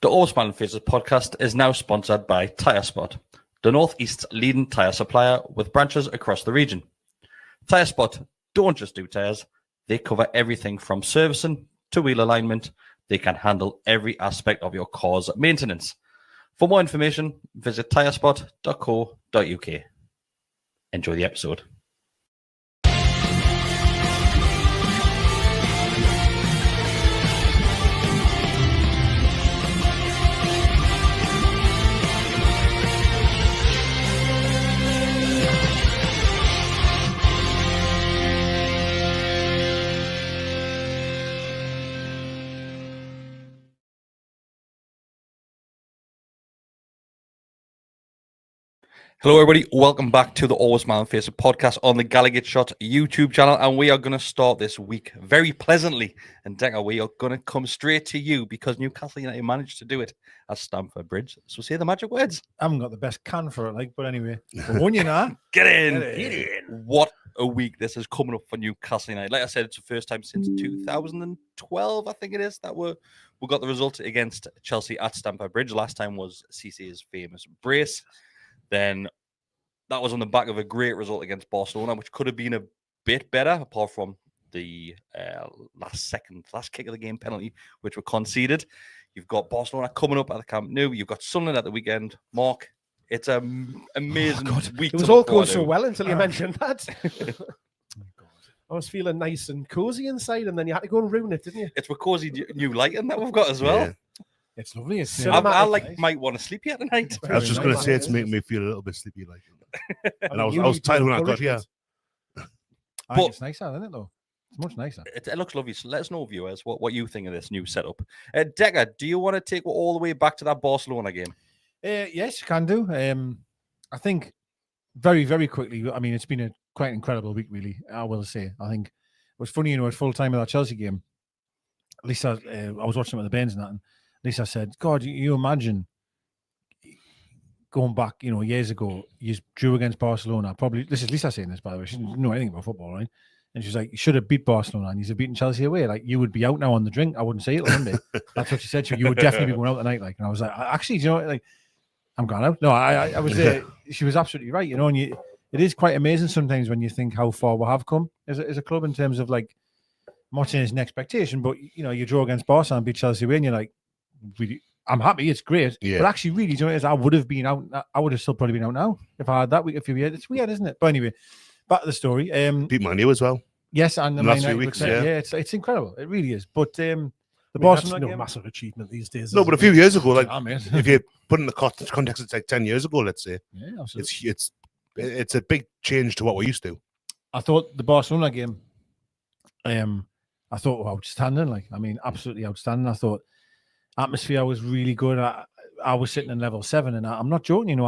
The All Smiling Faces podcast is now sponsored by Tyre Spot, the Northeast's leading tyre supplier with branches across the region. Tyre Spot don't just do tyres, they cover everything from servicing to wheel alignment. They can handle every aspect of your car's maintenance. For more information, visit tyrespot.co.uk. Enjoy the episode. Hello, everybody. Welcome back to the Always Smiling Faces podcast on the GallowgateShots YouTube channel. And we are going to start this week very pleasantly. And Decker, we are going to come straight to you because Newcastle United managed to do it at Stamford Bridge. So say the magic words. I haven't got the best can for it, but anyway. Won you now. Get in. What a week this is coming up for Newcastle United. Like I said, it's the first time since 2012, I think it is, that we got the result against Chelsea at Stamford Bridge. Last time was Cissé's famous brace. Then that was on the back of a great result against Barcelona, which could have been a bit better, apart from the last kick of the game penalty, which were conceded. You've got Barcelona coming up at the Camp Nou. You've got Sunderland at the weekend. Mark, it's an amazing week. It was all going so well until you mentioned that. I was feeling nice and cozy inside, and then you had to go and ruin it, didn't you? It's with cozy new lighting that we've got as well. Yeah. It's lovely. It's I might want to sleep here tonight. I was just going to say it's making me feel a little bit sleepy, and I was tired when I got here. I think it's nicer, isn't it? Though it's much nicer. It looks lovely. So let us know, viewers, what you think of this new setup. Decker, do you want to take all the way back to that Barcelona game? Yes, you can do. I think very, very quickly. I mean, it's been a quite incredible week, really. I will say. I think it was funny, at full time of that Chelsea game. At least I was watching it with the Baines and that. And Lisa said, God, you imagine going back, years ago, you drew against Barcelona. Probably, this is Lisa saying this, by the way. She didn't know anything about football, right? And she's like, you should have beat Barcelona and you've beaten Chelsea away. Like, you would be out now on the drink. I wouldn't say it Monday. That's what she said. You would definitely be going out tonight. And I was like, actually, I'm gone out. No, I was there. She was absolutely right, and it is quite amazing sometimes when you think how far we have come as a club in terms of, I'm not saying it's an expectation, but, you draw against Barca and beat Chelsea away and you're like, really, I'm happy, it's great. Yeah. But actually, really, what it is? I would have been out. I would have still probably been out now if I had that week. If you it's weird, isn't it? But anyway, back to the story. Beat Man U as well. Yes, and the last few weeks. Yeah, it's incredible. It really is. But the Barcelona game, no massive achievement these days. No, but a few years ago, if you put in the context, it's like 10 years ago. Let's say. Yeah, absolutely. It's a big change to what we're used to. I thought the Barcelona game, I thought outstanding. Absolutely outstanding. I thought atmosphere was really good. I was sitting in level 7, and I'm not joking. You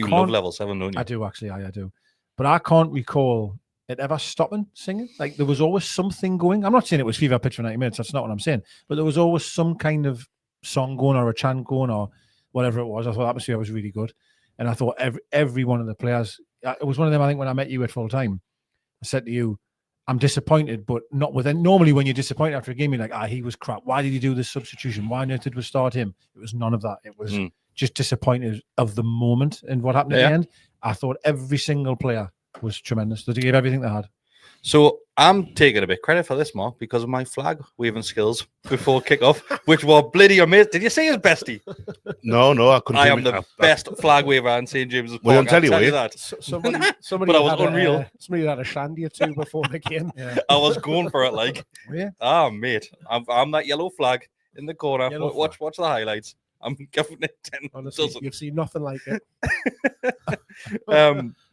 love level 7, don't you? I do actually. I do, but I can't recall it ever stopping singing. There was always something going. I'm not saying it was Fever Pitch for 90 minutes. That's not what I'm saying. But there was always some kind of song going or a chant going or whatever it was. I thought the atmosphere was really good, and I thought every one of the players. It was one of them. I think when I met you at full time, I said to you, I'm disappointed, but not within. Normally, when you're disappointed after a game, you're like, he was crap. Why did he do this substitution? Why did we start him? It was none of that. It was just disappointed of the moment and what happened at the end. I thought every single player was tremendous. They gave everything they had. So I'm taking a bit credit for this, Mark, because of my flag waving skills before kickoff, which were bloody amazing. Did you say his bestie? No, I couldn't. I am the best flag waver in St. James's Park. Well, I'll tell you that. Somebody but I was unreal. Somebody had a shandy or two before the game. I was going for it, mate. I'm that yellow flag in the corner. Watch the highlights. I'm giving it 10. Honestly, you've seen nothing like it.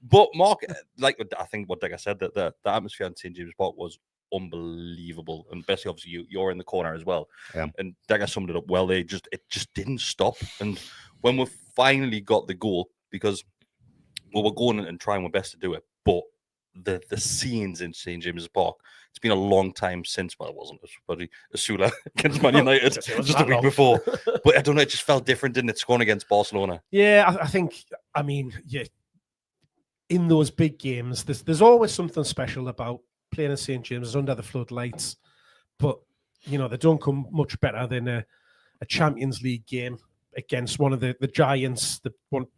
But Mark, I think what Decker said, that the atmosphere in St. James's Park was unbelievable, and especially obviously you're in the corner as well. Yeah. And Decker summed it up well. It just didn't stop. And when we finally got the goal, because we were going and trying our best to do it, but the scenes in St. James's Park, it's been a long time since, it wasn't probably Asula against Man United just a week before. But I don't know, it just felt different, didn't it, scoring against Barcelona? Yeah, I think, in those big games, there's always something special about playing in St. James's under the floodlights. But, they don't come much better than Champions League game against one of the giants,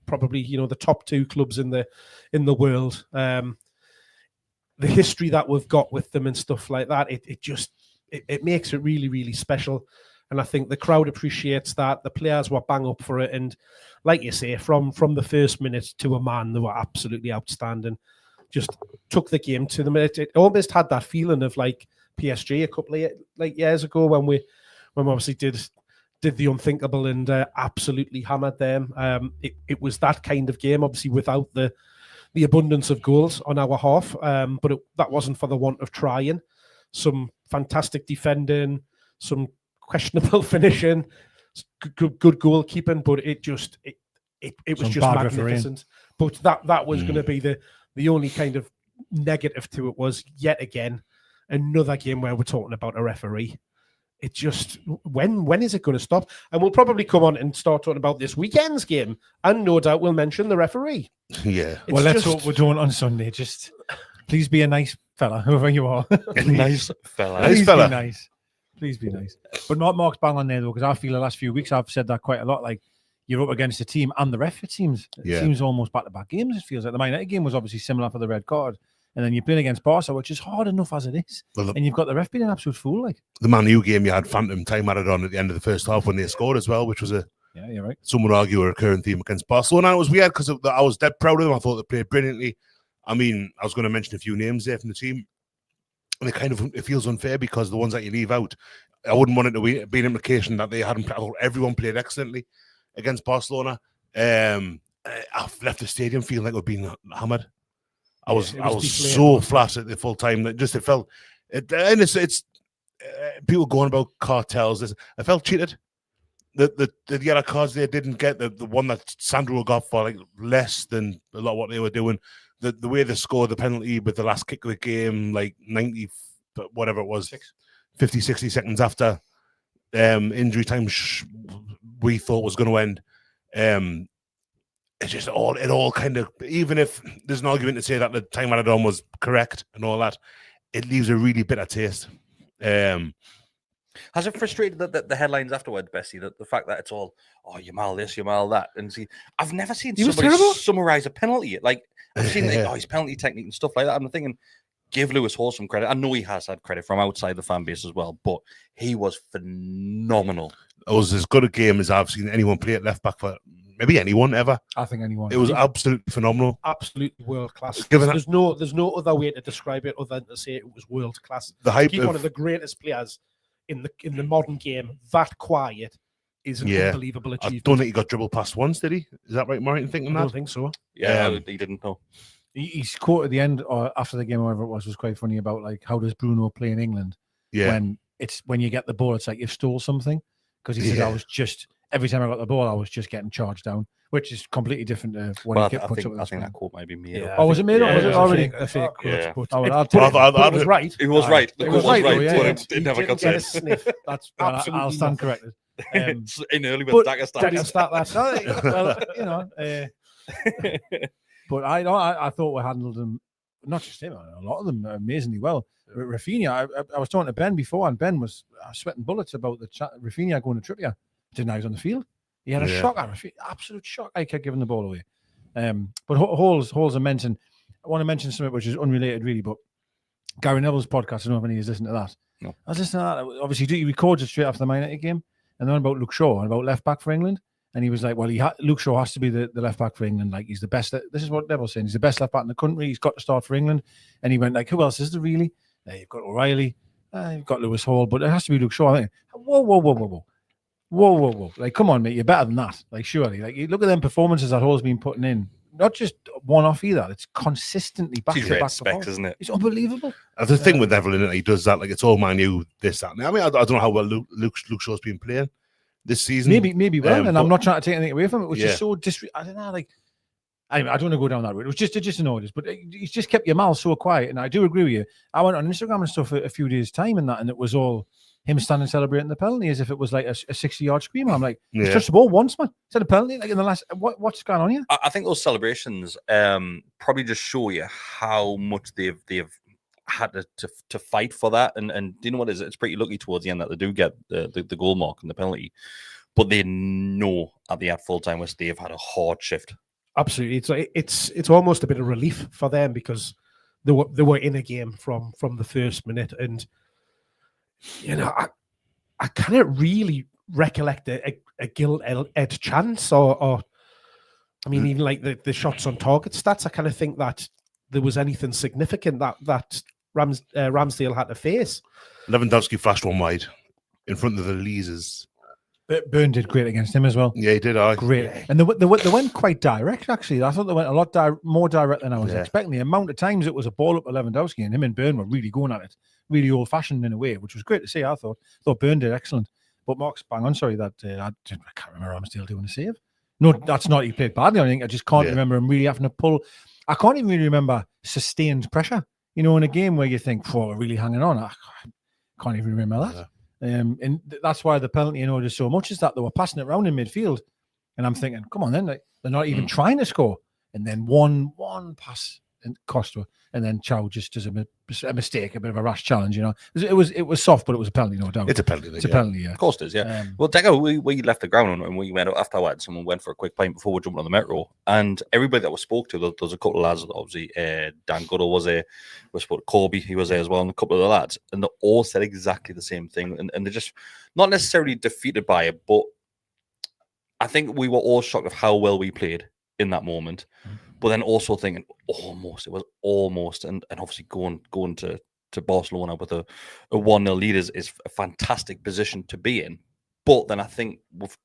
probably the top 2 clubs in the world. The history that we've got with them and stuff like that, it makes it really, really special. And I think the crowd appreciates that. The players were bang up for it. And like you say, from the first minute to a man, they were absolutely outstanding. Just took the game to them. It almost had that feeling of like PSG a couple of years ago when we obviously did the unthinkable and absolutely hammered them. It was that kind of game, obviously without the abundance of goals on our half, but that wasn't for the want of trying. Some fantastic defending, some questionable finishing, good goalkeeping, but it was just magnificent. But that was going to be the only kind of negative to it was yet again another game where we're talking about a referee. It just, when is it going to stop? And we'll probably come on and start talking about this weekend's game, and no doubt we'll mention the referee. Yeah. Well, that's what we're doing on Sunday. Just please be a nice fella, whoever you are. Nice fella. Please Nice fella. be nice. Please be nice. But Mark's bang on there, though, because I feel the last few weeks I've said that quite a lot. Like, you're up against a team and the ref, it seems. It seems almost back-to-back games, it feels like. The Man United game was obviously similar for the red card. And then you're playing against Barca, which is hard enough as it is. Well, and you've got the ref being an absolute fool. Like the Man U game, you had phantom time added on at the end of the first half when they scored as well, which was yeah, you're right. some would argue, a recurring theme against Barcelona. It was weird because I was dead proud of them. I thought they played brilliantly. I mean, I was going to mention a few names there from the team. And it feels unfair because the ones that you leave out, I wouldn't want it to be an implication that they hadn't. Everyone played excellently against Barcelona. I've left the stadium feeling like we're being hammered. I was so flat at the full time that just it felt. And it's people going about cartels. I felt cheated. The yellow cards they didn't get, the one that Sandro got for like less than a lot of what they were doing. The way they scored the penalty with the last kick of the game, like 90, whatever it was, 50, 60 seconds after injury time we thought was going to end. It's just it all kind of, even if there's an argument to say that the time added on was correct and all that, it leaves a really bitter taste. Has it frustrated the headlines afterward, Bessie, that the fact that it's all, Yamal this, Yamal that, and see, I've never seen somebody summarize a penalty. Like, I've seen his penalty technique and stuff like that. I'm thinking, give Lewis Hall some credit. I know he has had credit from outside the fan base as well, but he was phenomenal. It was as good a game as I've seen anyone play at left back for maybe anyone ever. I think anyone. It was absolutely phenomenal. Absolutely world class. There's no other way to describe it other than to say it was world class. The hype of one of the greatest players in the modern game, that quiet, is an unbelievable achievement. I don't think he got dribbled past once, did he? Is that right, Martin? Thinking that? I don't think so. Yeah, he didn't know. His quote at the end or after the game, or whatever it was quite funny about like how does Bruno play in England? Yeah. When you get the ball, it's like you've stole something. Because he said I was just every time I got the ball, I was just getting charged down, which is completely different to what he gets puts up with. I think that quote might be made up. Oh, was it made up? Was it already a fake quote? Yeah. It was right. It was right. It was right. It never got said. That's absolutely. I'll stand corrected. In early with Dagger start that. Well, you know. But I thought we handled them, not just him, a lot of them amazingly well. Rafinha, I was talking to Ben before, and Ben was sweating bullets about the Rafinha going to Trippier. Didn't know he was on the field. He had a shock, absolute shock. I kept giving the ball away. But Hall's I mentioned. I want to mention something which is unrelated, really. But Gary Neville's podcast. I don't know if any of you listened to that. No. I was listening to that. Obviously, he records it straight after the Man United game, and then about Luke Shaw and about left back for England. And he was like, well, Luke Shaw has to be the left back for England. Like, he's the best. This is what Neville's saying. He's the best left back in the country. He's got to start for England. And he went like, who else is there really? You've got O'Reilly. You've got Lewis Hall. But it has to be Luke Shaw. I think, whoa. Like, come on, mate. You're better than that. Like, surely. Like, you look at them performances that Hall's been putting in. Not just one-off either. It's consistently back to back. Specs, isn't it? It's unbelievable. The thing with Neville in it, he does that. Like, it's all Man U, this, that. I mean, I don't know how well Luke Shaw's been playing this season. Maybe well, and I'm not trying to take anything away from it, which is so I don't know, like I don't want to go down that route. It was just a notice, but he's just kept your mouth so quiet. And I do agree with you. I went on Instagram and stuff a few days' time and it was all him standing celebrating the penalty as if it was like a 60-yard screamer. I'm like, he's touched the ball once, man. Is that a penalty? Like in the last, what's going on here? I think those celebrations probably just show you how much they've had to fight for that. And do you know what it is? It's pretty lucky towards the end that they do get the goal mark and the penalty, but they know at full time where they've had a hard shift. Absolutely, it's almost a bit of relief for them because they were in a game from the first minute, and you know I can't really recollect a gilt-edged chance or I mean even like the shots on target stats. I kind of think that there was anything significant that Ramsdale had to face. Lewandowski flashed one wide in front of the Leeses. Burn did great against him as well. Yeah, he did. Great. Yeah. And they went quite direct, actually. I thought they went a lot more direct than I was expecting. The amount of times it was a ball up to Lewandowski and him and Burn were really going at it, really old-fashioned in a way, which was great to see, I thought. Burn did excellent. But Mark's bang on, sorry, that I can't remember Ramsdale doing a save. No, that's not he played badly. I think I just can't remember him really having to pull. I can't even really remember sustained pressure, you know, in a game where you think, we're really hanging on. I can't even remember that. And that's why the penalty in order so much is that they were passing it around in midfield. And I'm thinking, come on then, like, they're not even trying to score. And then one pass and Costa, and then Chow just does a mistake, a bit of a rash challenge, you know. It was soft, but it was a penalty, no doubt. It's a penalty. It's a penalty, yeah. Of course it is, yeah. Well, Deco, we left the ground and we went afterwards. Someone went for a quick pint before we jumped on the metro. And everybody that was spoke to, there was a couple of lads, obviously, Dan Goodall was there, we spoke to Corby, he was there as well, and a couple of the lads. And they all said exactly the same thing. And they're just not necessarily defeated by it, but I think we were all shocked of how well we played in that moment. But then also thinking, it was almost, and obviously going to Barcelona with a 1-0 lead is a fantastic position to be in. But then I think we've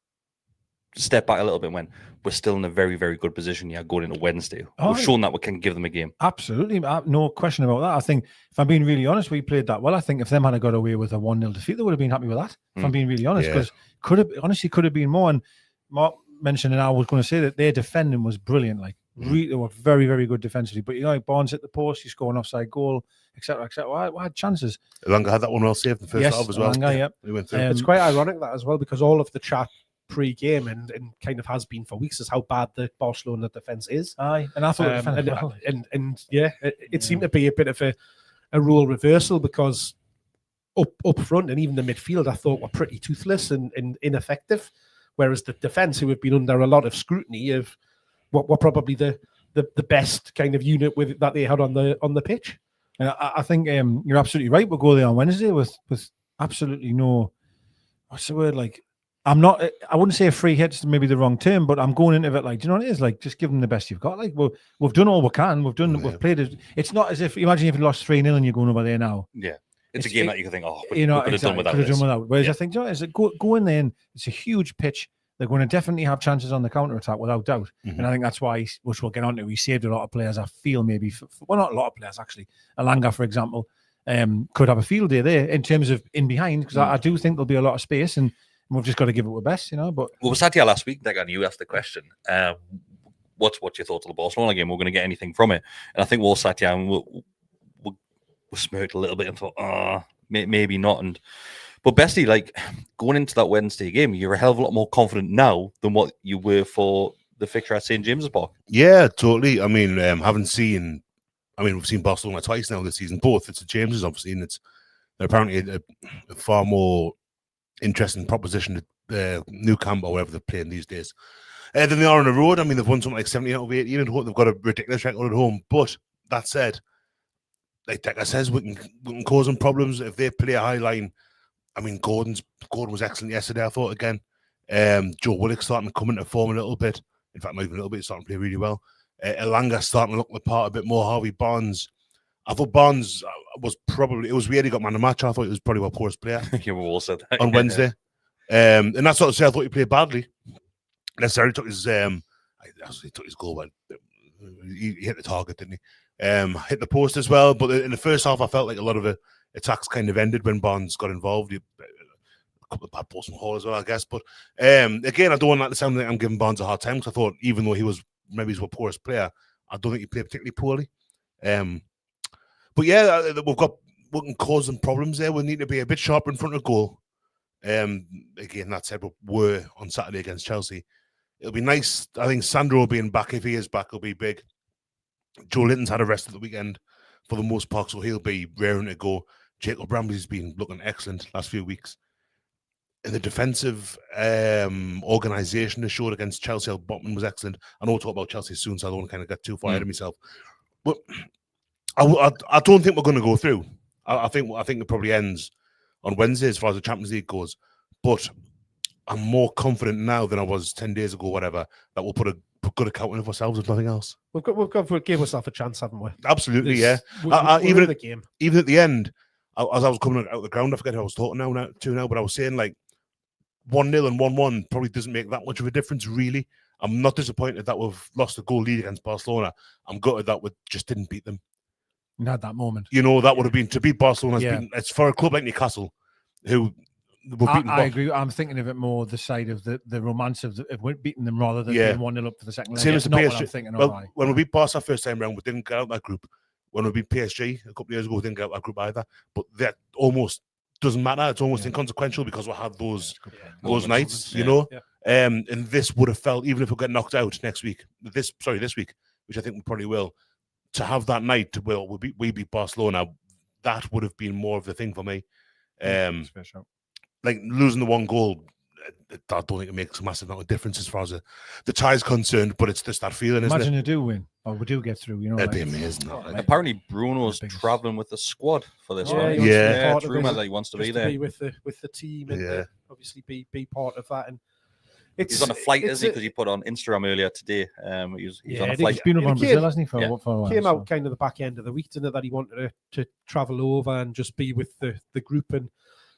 stepped back a little bit when we're still in a very, very good position going into Wednesday. We've shown that we can give them a game. Absolutely. No question about that. I think, if I'm being really honest, we played that well. I think if them had got away with a 1-0 defeat, they would have been happy with that, if I'm being really honest, because could have been more. And Mark mentioned, and I was going to say that their defending was brilliant. Like, they were very, very good defensively. But, you know, like Barnes hit the post, he scored an offside goal, etc., etc. I had chances. Elanga had that one well saved in the first half as well. Elanga, He went through. It's quite ironic that as well, because all of the chat pre-game and kind of has been for weeks is how bad the Barcelona defence is. Aye, and I thought it seemed to be a bit of a role reversal, because up front and even the midfield I thought were pretty toothless and ineffective, whereas the defence, who have been under a lot of scrutiny, of what were probably the best kind of unit that they had on the pitch. And I think you're absolutely right. We'll go there on Wednesday with absolutely no, what's the word, like, I wouldn't say a free hit's maybe the wrong term, but I'm going into it like, do you know what it is? Like, just give them the best you've got. Like, we've done all we can. We've played it. It's not as if, imagine if you lost 3-0 and you're going over there now. Yeah. It's a game that you can think, we could have done without. Whereas I think, you know, go in there, and it's a huge pitch. They're going to definitely have chances on the counter-attack without doubt. And I think that's why, which we'll get on to, he saved a lot of players, I feel, maybe. Well, not a lot of players, actually. Elanga, for example, could have a field day there in terms of in behind, because I do think there'll be a lot of space, and we've just got to give it our best, you know. But we sat here last week, Nick, and you asked the question, what's your thoughts of the Barcelona game? We're going to get anything from it? And I think we all sat here and we smirked a little bit and thought, maybe not. But Bestie, like, going into that Wednesday game, you're a hell of a lot more confident now than what you were for the fixture at St. James's Park. Yeah, totally. I mean, we've seen Barcelona twice now this season, both at St. James's, obviously, and it's apparently a far more interesting proposition at Nou Camp or wherever they're playing these days than they are on the road. I mean, they've won something like 70 out of 18 at home. They've got a ridiculous record at home. But that said, like Decker says, we can cause them problems if they play a high line. I mean, Gordon was excellent yesterday, I thought, again. Joe Willock's starting to come into form a little bit. In fact, not even a little bit, starting to play really well. Elanga starting to look the part a bit more. Harvey Barnes. I thought Barnes was probably, it was weird he got man of the match. I thought he was probably our poorest player. You all said that on Wednesday. And that's what I said. I thought he played badly. Necessarily took his goal, but he hit the target, didn't he? Hit the post as well. But in the first half, I felt like a lot of the attacks kind of ended when Barnes got involved. A couple of bad balls from Hall as well, I guess. But again, I don't want that to sound like I'm giving Barnes a hard time, because I thought even though he was maybe his poorest player, I don't think he played particularly poorly. But yeah, we can cause them problems there. We need to be a bit sharper in front of goal. Again, that said, we were on Saturday against Chelsea. It'll be nice. I think Sandro being back, if he is back, will be big. Joe Linton's had a rest at the weekend, for the most part, so he'll be raring to go. Jacob Ramsey's been looking excellent last few weeks. And the defensive organisation they showed against Chelsea, Botman was excellent. I know we'll talk about Chelsea soon, so I don't want to kind of get too far ahead of myself. But I don't think we're going to go through. I think it probably ends on Wednesday as far as the Champions League goes. But I'm more confident now than I was 10 days ago, whatever, that we'll put a good account of ourselves, if nothing else. We've got to give ourselves a chance, haven't we? Absolutely, yeah. Even in the game, even at the end, as I was coming out the ground, I forget who I was talking now, but I was saying like 1-0 and 1-1 probably doesn't make that much of a difference, really. I'm not disappointed that we've lost a goal lead against Barcelona. I'm gutted that we just didn't beat them. You had that moment. You know, that would have been to beat Barcelona. It's for a club like Newcastle, who were beaten. I agree. I'm thinking of it more the side of the romance of beating them rather than being 1-0 up for the second leg. Same as the PSG. What I'm thinking, well, when we beat Barca first time round, we didn't get out that group. When we beat PSG a couple of years ago, we didn't get out that group either. But that almost doesn't matter. It's almost inconsequential because we had those nights, you know. And this would have felt, even if we get knocked out this week, which I think we probably will, to have that night, we beat Barcelona, that would have been more of the thing for me. Like losing the one goal, I don't think it makes a massive amount of difference as far as the tie is concerned, but it's just that feeling, isn't it? Imagine they do win, or we do get through, you know. It'd be amazing. Apparently, Bruno's travelling with the squad for this one. It's rumor that he wants to be there. To be with the team and obviously be part of that. And he's on a flight, isn't he? Because he put on Instagram earlier today. He's on a flight. He's been over Brazil, hasn't he, for a while? Came out kind of the back end of the week, didn't it, that he wanted to travel over and just be with the group. And,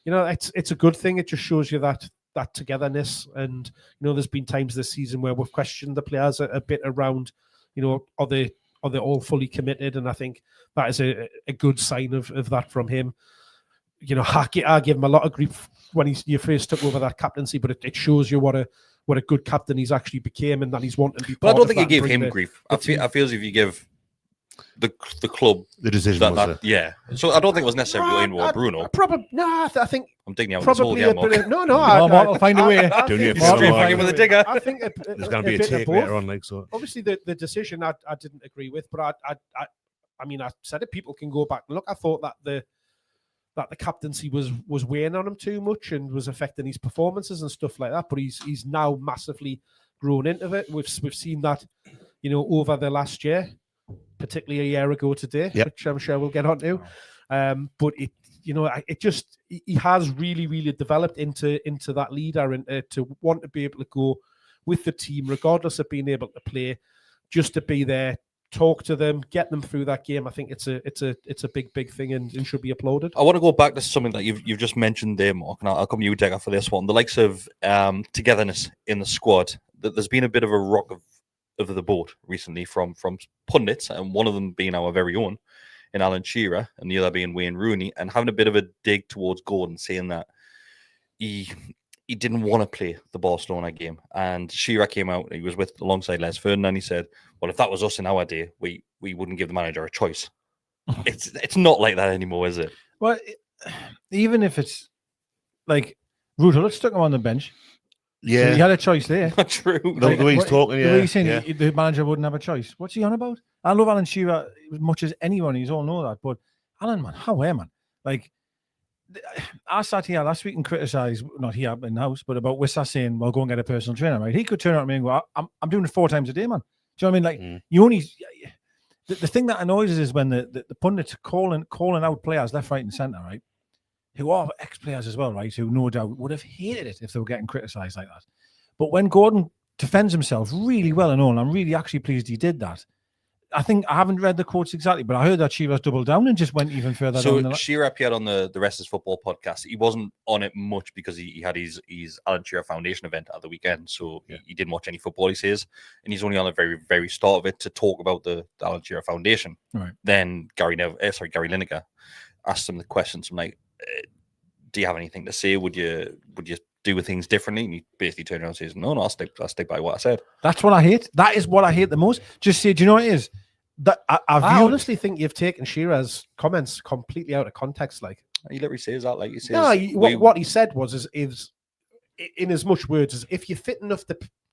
you know, it's a good thing. It just shows you that togetherness. And, you know, there's been times this season where we've questioned the players a bit around, you know, are they all fully committed? And I think that is a good sign of that from him. You know, I give him a lot of grief when you first took over that captaincy, but it shows you what a good captain he's actually became, and that he's wanting to be. But I don't think you gave him grief. I feel as if you give the club the decision. So I don't think it was necessarily blamed on Bruno. Probably no. I think I'm digging out probably this whole game. I'll find a way. With a digger. I think there's going to be a take later on, like so. Obviously, the decision I didn't agree with, but I mean, I said it. People can go back and look. I thought that the captaincy was weighing on him too much and was affecting his performances and stuff like that. But he's now massively grown into it. We've seen that, you know, over the last year, particularly a year ago today, which I'm sure we'll get onto. But it, you know, he has really, really developed into that leader and to want to be able to go with the team, regardless of being able to play, just to be there. Talk to them, get them through that game. I think it's a big thing and should be applauded. I want to go back to something that you've just mentioned there, Mark, and I'll come to you, Decker, for this one. The likes of togetherness in the squad. There's been a bit of a rock of the boat recently from pundits, and one of them being our very own in Alan Shearer, and the other being Wayne Rooney, and having a bit of a dig towards Gordon, saying that he didn't want to play the Barcelona game. And Shearer came out, he was alongside Les Ferdinand, he said, well, if that was us in our day, we wouldn't give the manager a choice. It's not like that anymore, is it? Well, even if it's like Ruthless stuck him on the bench. Yeah. So he had a choice there. Not true. The way he's talking, the way he's saying the manager wouldn't have a choice. What's he on about? I love Alan Shearer as much as anyone. You all know that. But Alan, man, man. Like, I sat here last week and criticised, not here in the house, but about Wissa saying, well, go and get a personal trainer, right? He could turn around to me and go, I'm doing it 4 times a day, man. Do you know what I mean? Like, you only... The thing that annoys us is when the pundits calling out players left, right and centre, right? Who are ex-players as well, right? Who no doubt would have hated it if they were getting criticised like that. But when Gordon defends himself really well and all, and I'm really actually pleased he did that. I think I haven't read the quotes exactly, but I heard that Shearer's doubled down and just went even further down. So Shearer appeared on the Rest is Football podcast. He wasn't on it much because he had his Alan Shearer Foundation event at the weekend, so he didn't watch any football, he says, and he's only on the very, very start of it to talk about the Alan Shearer Foundation. Right. Then Gary Lineker asked him the questions from like, do you have anything to say? Would you do things differently? And he basically turned around and says, no, I'll stick by what I said. That's what I hate. That is what I hate the most. Just say, do you know what it is? That I honestly think you've taken Shearer's comments completely out of context. Like, he literally says that, like he says. No, what he said was is in as much words as if you're fit enough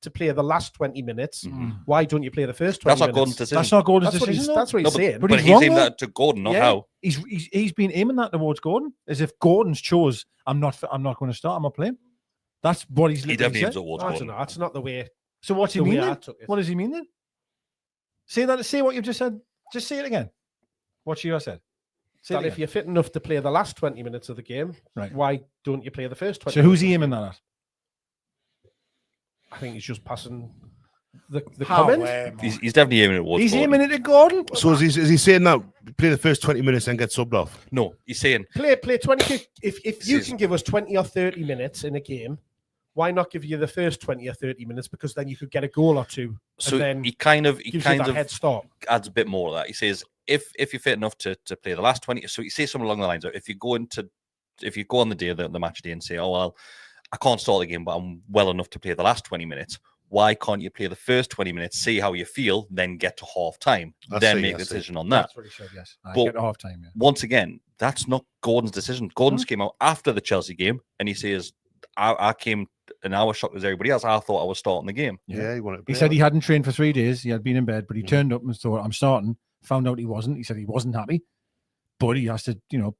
to play the last 20 minutes, why don't you play the first 20 That's not minutes? Gordon's decision. That's not Gordon's That's what decision. he's, that's what he's saying. but But he's he's wrong aimed there. that to Gordon, not Yeah. how. He's been aiming that towards Gordon, as if Gordon's chose. I'm not going to start. I'm not playing. That's what he's. He literally definitely aims said. towards I don't Gordon. know. That's not the way. So what's he the mean way I then? took it. What does he mean then? Say that. Say what you've just said. Just say it again. What Shearer said. Say That it if again. you're fit enough to play the last 20 minutes of the game, Right. why don't you play the first 20 So who's minutes? he aiming that at? I think he's just passing the How, comment. He's definitely aiming towards He's Gordon. aiming it at Gordon. So is he saying that play the first 20 minutes and get subbed off? No, he's saying Play 20. If you Says- can give us 20 or 30 minutes in a game, why not give you the first 20 or 30 minutes? Because then you could get a goal or two. so. And then He kind of gives you that head start. adds a bit more of that. He says if you're fit enough to play the last 20, so he says something along the lines of if you go on the day the match day and say, oh well, I can't start the game, but I'm well enough to play the last 20 minutes. Why can't you play the first 20 minutes, see how you feel, then get to half time, then make a decision on that? That's what he said. Yes. I But- get half time. Yeah. Once again, that's not Gordon's decision. Gordon's came out after the Chelsea game and he says, I came an hour shocked as everybody else. I thought I was starting the game. Yeah, he wanted to He play said that. he hadn't trained for 3 days. He had been in bed, but he turned up and thought, I'm starting. Found out he wasn't. He said he wasn't happy, but he has to, And deal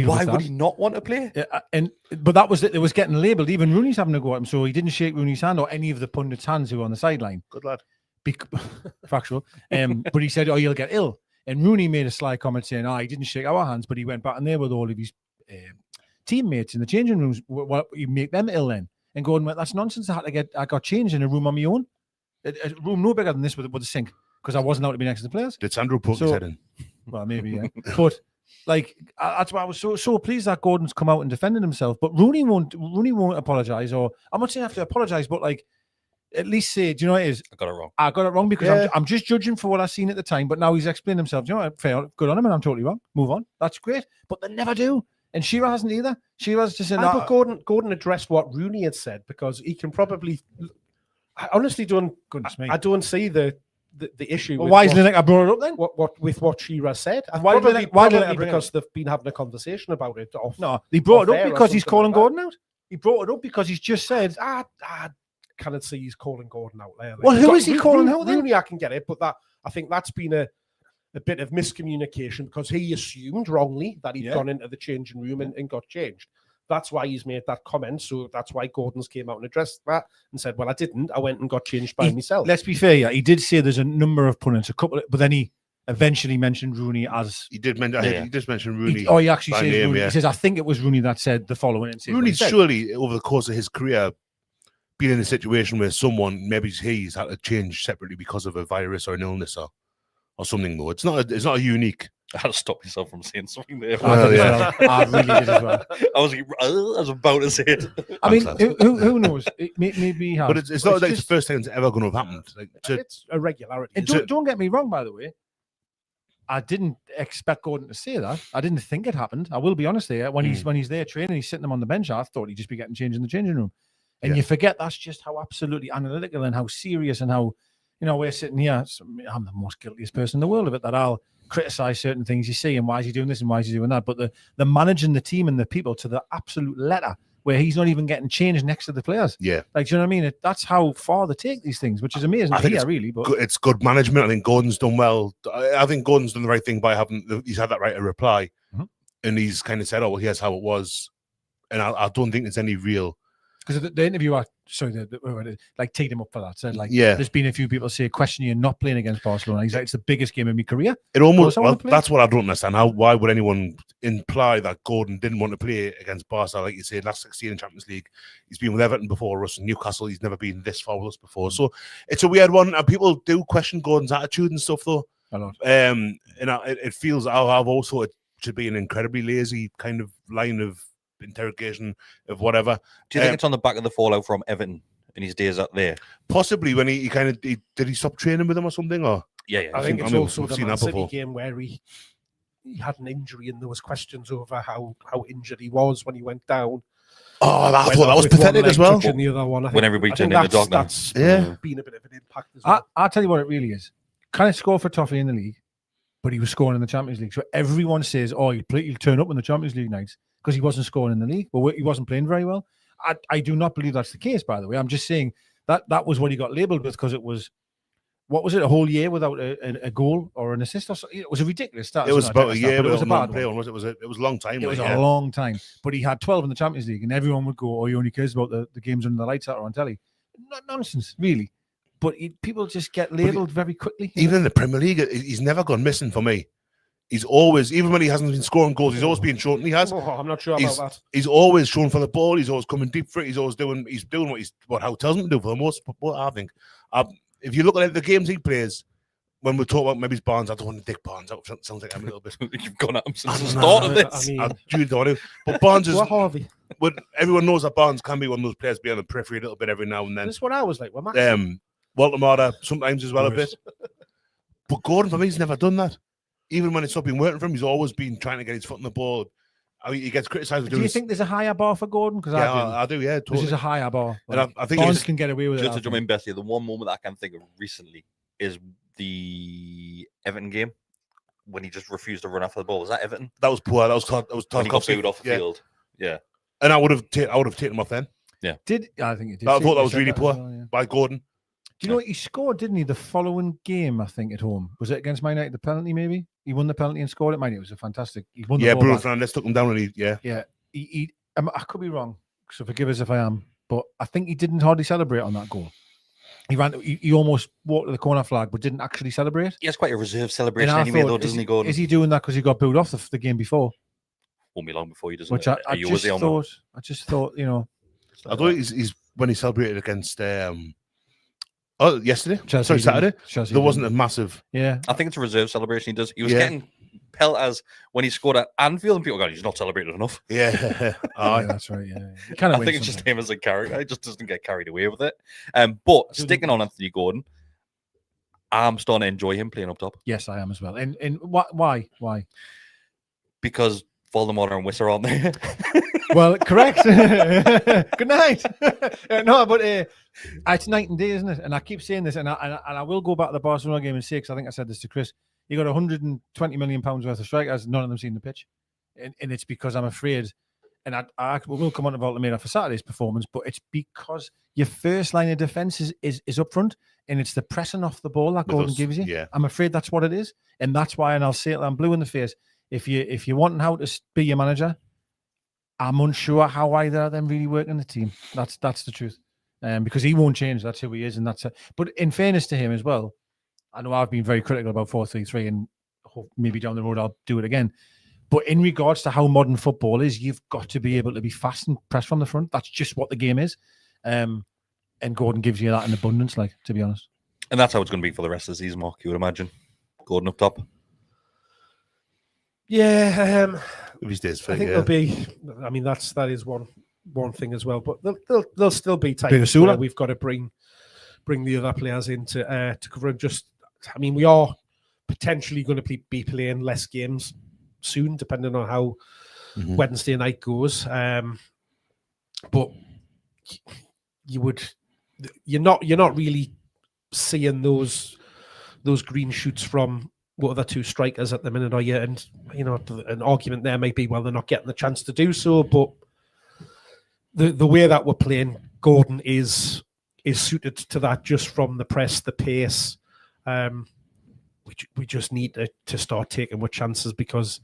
why with would that. he not want to play? But that was it. Was getting labelled. Even Rooney's having a go at him, so he didn't shake Rooney's hand or any of the pundits' hands who were on the sideline. Good lad. Factual. But he said, "Oh, you'll get ill." And Rooney made a sly comment saying, "Oh, he didn't shake our hands, but he went back in there with all of his teammates in the changing rooms. What you make them ill then?" And Gordon went, "That's nonsense. I got changed in a room on my own, a room no bigger than this with a sink, because I wasn't allowed to be next to the players." Did Sandro poke his head in? Well, maybe, yeah. But like that's why I was so pleased that Gordon's come out and defended himself. But Rooney won't apologise, or I'm not saying I have to apologise, but like at least say, do you know what it is? I got it wrong. I got it wrong because Yeah. I'm just judging for what I've seen at the time. But now he's explained himself. Do you know what? Fair, good on him, and I'm totally wrong. Move on. That's great. But they never do. And Shearer hasn't either. Shearer's just saying, But Gordon addressed what Rooney had said because he can probably. I honestly don't. goodness me. I don't see the issue. Well, with why is what- Lineker brought it up then? what Shearer said? Why did Probably, Lineker- why did probably Lineker bring it because they've been having a conversation about it. No, he brought it Off air up or because he's something calling like that. Gordon out. He brought it up because he's just said, I cannot see he's calling Gordon out there. Well, who Got- is he calling out then? Rooney, I can get it, but I think that's been a bit of miscommunication because he assumed wrongly that he'd Yeah. gone into the changing room and got changed. That's why he's made that comment. So that's why Gordon's came out and addressed that and said, "Well, I didn't. I went and got changed by myself." let's be fair, yeah, he did say there's a number of pundits, a couple, but then he eventually mentioned Rooney as. He did mention. Yeah. He just mentioned Rooney. He actually by says name, Rooney. yeah. He says, I think it was Rooney that said the following. And said what he Rooney's said. surely over the course of his career been in a situation where someone, maybe he's had to change separately because of a virus or an illness or something. Though it's not a unique. I had to stop myself from saying something there. I did yeah. as well. I really did as well. I was about to say it. I mean, Thanks, lads. who knows? Maybe he has. But it's not like it's just- the first time it's ever going to have happened. Like, It's a regularity. And So- don't get me wrong, by the way. I didn't expect Gordon to say that. I didn't think it happened. I will be honest there. When he's there training, he's sitting them on the bench. I thought he'd just be getting changed in the changing room. And Yeah. you forget that's just how absolutely analytical and how serious and how, we're sitting here. I'm the most guiltiest person in the world of it, that I'll criticize certain things you see and why is he doing this and why is he doing that. But the managing the team and the people to the absolute letter, where he's not even getting changed next to the players. yeah, Like, do you know what I mean? That's how far they take these things, which is amazing I to think hear, it's really. But it's good management. I think Gordon's done well. I think Gordon's done the right thing by he's had that right to reply, Mhm. and he's kind of said, "Oh, well, here's how it was," and I don't think there's any real. because the interviewer, like teed him up for that. Said like, Yeah. there's been a few people say question you not playing against Barcelona. He's like, it's the biggest game of my career. It almost course I wanna play. that's what I don't understand. Why would anyone imply that Gordon didn't want to play against Barca? Like you said, last 16 in Champions League, he's been with Everton before us, and Newcastle. He's never been this far with us before, so it's a weird one. And people do question Gordon's attitude and stuff, though. A lot. And it feels I've also it should be an incredibly lazy kind of line of interrogation of whatever. Do you think it's on the back of the fallout from Everton in his days out there? Possibly when he did he stop training with them or something? Or Yeah. I think I it's mean, also we've the seen Man that City before. game where he had an injury and there was questions over how injured he was when he went down. I Went thought that off was with one pathetic leg as well. touching the other one. I When everybody I think turned into that's dog now. Yeah. been a bit of an impact as well. I'll tell you what it really is. Can I score for Toffee in the league? But he was scoring in the Champions League. So everyone says, oh, he'll turn up in the Champions League nights because he wasn't scoring in the league. Well, he wasn't playing very well. I do not believe that's the case, by the way. I'm just saying that was what he got labelled with, because it was, what was it, a whole year without a goal or an assist or something? It was a ridiculous start. It was about a year, but it was a bad play one. on. It was a long time. It was a long time. But he had 12 in the Champions League, and everyone would go, "Oh, he only cares about the games under the lights out or on telly." Nonsense, really. But people just get labelled very quickly. Even in the Premier League, he's never gone missing for me. He's always, even when he hasn't been scoring goals, he's always been short, and he has. Oh, I'm not sure about that. He's always showing for the ball. He's always coming deep for it. He's always doing what Howe tells him to do for the most part, I think. If you look at the games he plays, when we talk about maybe Barnes, I don't want to dick Barnes out. Sounds like I'm a little bit. You've gone at him since the start of this. I do don't know. But Barnes is. Harvey. But everyone knows that Barnes can be one of those players, be on the periphery a little bit every now and then. That's what I was like. Walter Marta sometimes as well a bit. But Gordon, for me, he's never done that. Even when it's not been working for him, he's always been trying to get his foot on the ball. I mean, he gets criticised for doing. Do you think there's a higher bar for Gordon? Because I do. Yeah, totally. This is a higher bar. And I think Barnes can get away with it. Just to jump in, Bessie, the one moment that I can think of recently is the Everton game when he just refused to run after the ball. Was that Everton? That was poor. That was when he got booed off the field. Yeah. And I would have taken him off then. Yeah. I think it did. I thought that was really poor by Gordon. Do you know what he scored, didn't he? The following game, I think, at home. Was it against Man United, the penalty, maybe? He won the penalty and scored it. It was a fantastic. He won the ball Bruno back. Fernandes took him down and I could be wrong, so forgive us if I am, but I think he didn't hardly celebrate on that goal. He almost walked to the corner flag, but didn't actually celebrate. He has quite a reserved celebration anyway, though, doesn't he, Gordon? Is he doing that because he got booed off the game before? Won't be long before he does. Which I just thought, you know. I thought he's when he celebrated against yesterday. Saturday. Chelsea there wasn't a massive. Yeah, I think it's a reserve celebration. He does. He was getting pelters when he scored at Anfield, and people go, "He's not celebrated enough." Yeah, that's right. Yeah, I think it's just him as a character. He just doesn't get carried away with it. But sticking on Anthony Gordon, I'm starting to enjoy him playing up top. Yes, I am as well. And why? Because Voldemort and Wissa aren't there. Well, correct. Good night. No, but it's night and day, isn't it? And I keep saying this, and I will go back to the Barcelona game and say, because I think I said this to Chris, you got 120 million pounds worth of strikers, none of them seen the pitch, and it's because I'm afraid, and we will come on to Volta for Saturday's performance, but it's because your first line of defence is up front, and it's the pressing off the ball that Gordon gives you. Yeah. I'm afraid that's what it is, and that's why, and I'll say it, I'm blue in the face. If you want how to be your manager, I'm unsure how either of them really work in the team. That's the truth. Because he won't change. That's who he is, and that's it. But in fairness to him as well, I know I've been very critical about 4-3-3, and maybe down the road I'll do it again. But in regards to how modern football is, you've got to be able to be fast and press from the front. That's just what the game is. And Gordon gives you that in abundance, to be honest. And that's how it's going to be for the rest of the season, Mark, you would imagine. Gordon up top. Yeah, these days, I think there'll be. I mean, that is one thing as well. But there'll still be times where we've got to bring the other players in to cover. And just, I mean, we are potentially going to be playing less games soon, depending on how Wednesday night goes. But you're not really seeing those green shoots from what are the two strikers at the minute, are you? And an argument there might be, well, they're not getting the chance to do so, but the way that we're playing, Gordon is suited to that, just from the press, the pace. We just need to start taking more chances, because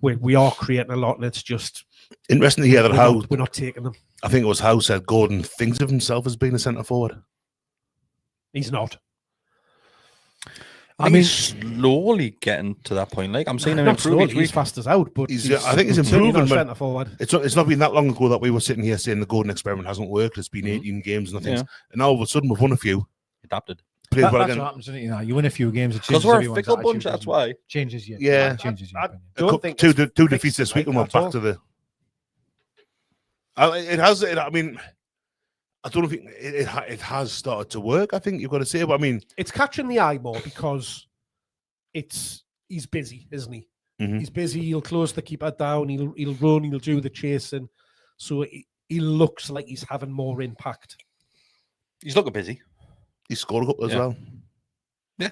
we are creating a lot, and it's just interesting to hear that we're not taking them. I think it was Howe said Gordon thinks of himself as being a centre forward. He's not. I mean, he's slowly getting to that point. I'm seeing him improve. He's fast as out, but I think he's improving. Centre forward. It's not been that long ago that we were sitting here saying the Gordon experiment hasn't worked. It's been 18 games and nothing, and now all of a sudden we've won a few. Adapted. That's what happens, isn't it? You win a few games. Because we're a fickle bunch. That's why. Changes you. Yeah. Changes you. I don't think two defeats this week, and we're back to the. It has. I mean, I don't think it has started to work. I think you've got to say, but I mean, it's catching the eye more because he's busy, isn't he? Mm-hmm. He's busy. He'll close the keeper down. He'll run. He'll do the chasing. So he looks like he's having more impact. He's looking busy. He scored a couple as well. Yeah,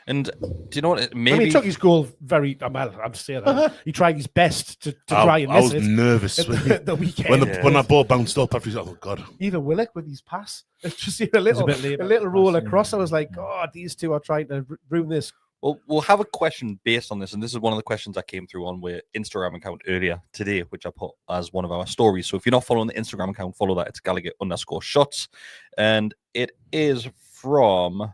and do you know what? Maybe I mean, he took his goal very well. I'm saying that he tried his best to try and I miss was it nervous at the weekend. when that ball bounced up. After oh god, Even Willock with his pass, it's just a little roll across. I was like, God, these two are trying to ruin this. Well, we'll have a question based on this, and this is one of the questions that came through on our Instagram account earlier today, which I put as one of our stories. So if you're not following the Instagram account, follow that. It's Gallowgate_shots, and it is from.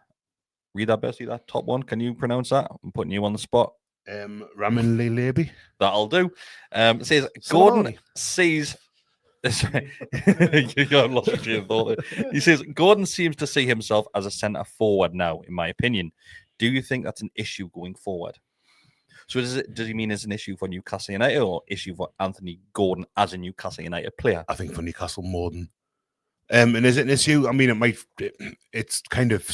Read that, Bessie, that top one. Can you pronounce that? I'm putting you on the spot. Ramin Lelebi. That'll do. It says Gordon sees. Sorry. I lost your train of thought there. He says Gordon seems to see himself as a centre forward now, in my opinion. Do you think that's an issue going forward? So does he mean it's an issue for Newcastle United or issue for Anthony Gordon as a Newcastle United player? I think for Newcastle more than. And is it an issue? I mean, it's kind of.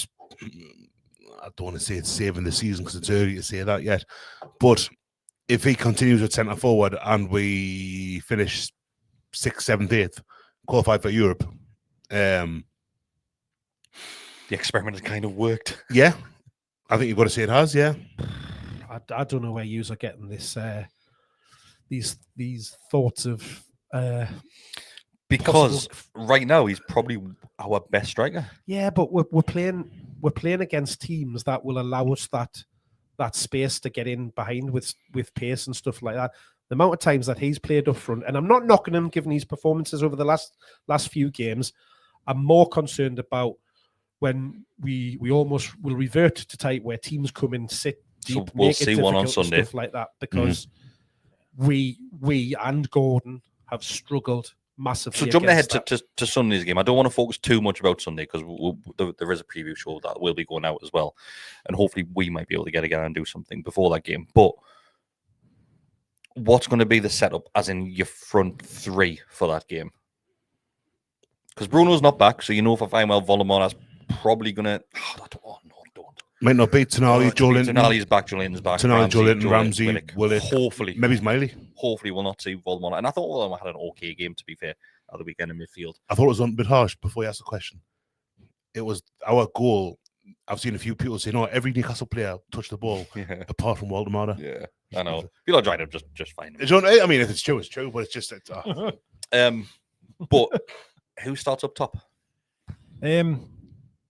I don't want to say it's saving the season because it's early to say that yet. But if he continues at centre forward and we finish 6th, 7th, 8th, qualify for Europe, the experiment has kind of worked. Yeah, I think you've got to say it has. Yeah, I don't know where yous are getting this. These thoughts of. Because right now he's probably our best striker. Yeah, but we're playing against teams that will allow us that space to get in behind with pace and stuff like that. The amount of times that he's played up front, and I'm not knocking him given his performances over the last few games. I'm more concerned about when we almost will revert to type where teams come in, sit deep, so we'll see one on Sunday, stuff like that, because we and Gordon have struggled massively. So jumping ahead to Sunday's game, I don't want to focus too much about Sunday because there is a preview show that will be going out as well, and hopefully we might be able to get together and do something before that game. But what's going to be the setup, as in your front three for that game? Because Bruno's not back, so you know for fine well Vollemora's probably going to. Don't. Might not be Tonali, Joelinton. Tonali's back, Joelinton's back. Tonali, Joelinton, Ramsey, Willock. Hopefully. Maybe Smiley. Hopefully we'll not see Vollemora. And I thought Vollemora had an okay game, to be fair, at the weekend in midfield. I thought it was a bit harsh before you asked the question. It was our goal. I've seen a few people say, no, every Newcastle player touched the ball, apart from Waldemar. Yeah, I know. People are trying to just find him. I mean, if it's true, it's true, but it's just... But who starts up top?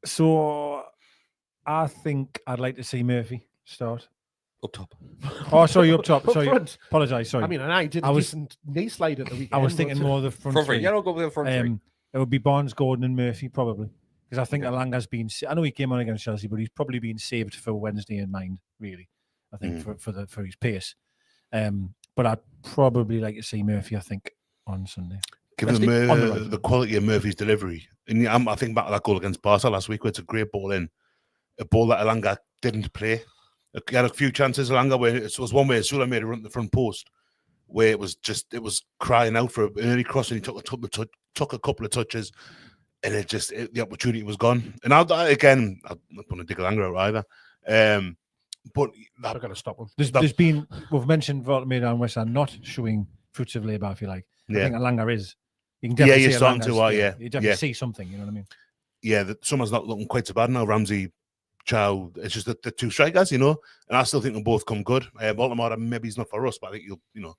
So I think I'd like to see Murphy start. Up top. Oh, sorry, up top. Sorry, front. Apologise, sorry. I mean, and I did a decent knee slide at the weekend. I was thinking more of the front three. Yeah, I'll go with the front three. It would be Barnes, Gordon and Murphy, probably. Because I think Alanga's been... I know he came on against Chelsea, but he's probably been saved for Wednesday in mind, really. I think for his pace. But I'd probably like to see Murphy, I think, on Sunday. Given the quality of Murphy's delivery. And I think back to that goal against Barca last week, where it's a great ball in. A ball that Alanga didn't play. He had a few chances, Alanga, where it was one where Sula made a run to the front post, where it was crying out for an early cross, and he took a couple of touches, and the opportunity was gone. And I'm not going to dig Alanga out either. But I'm going to stop him. We've mentioned Voltemir and West Ham not showing fruits of labour, if you like. I think Alanga is. You can definitely see starting to. You definitely see something. You know what I mean? Yeah, someone's not looking quite so bad now. Ramsey, Chow. It's just the two strikers, and I still think they'll both come good. Baltimore, maybe he's not for us, but I think it'll be one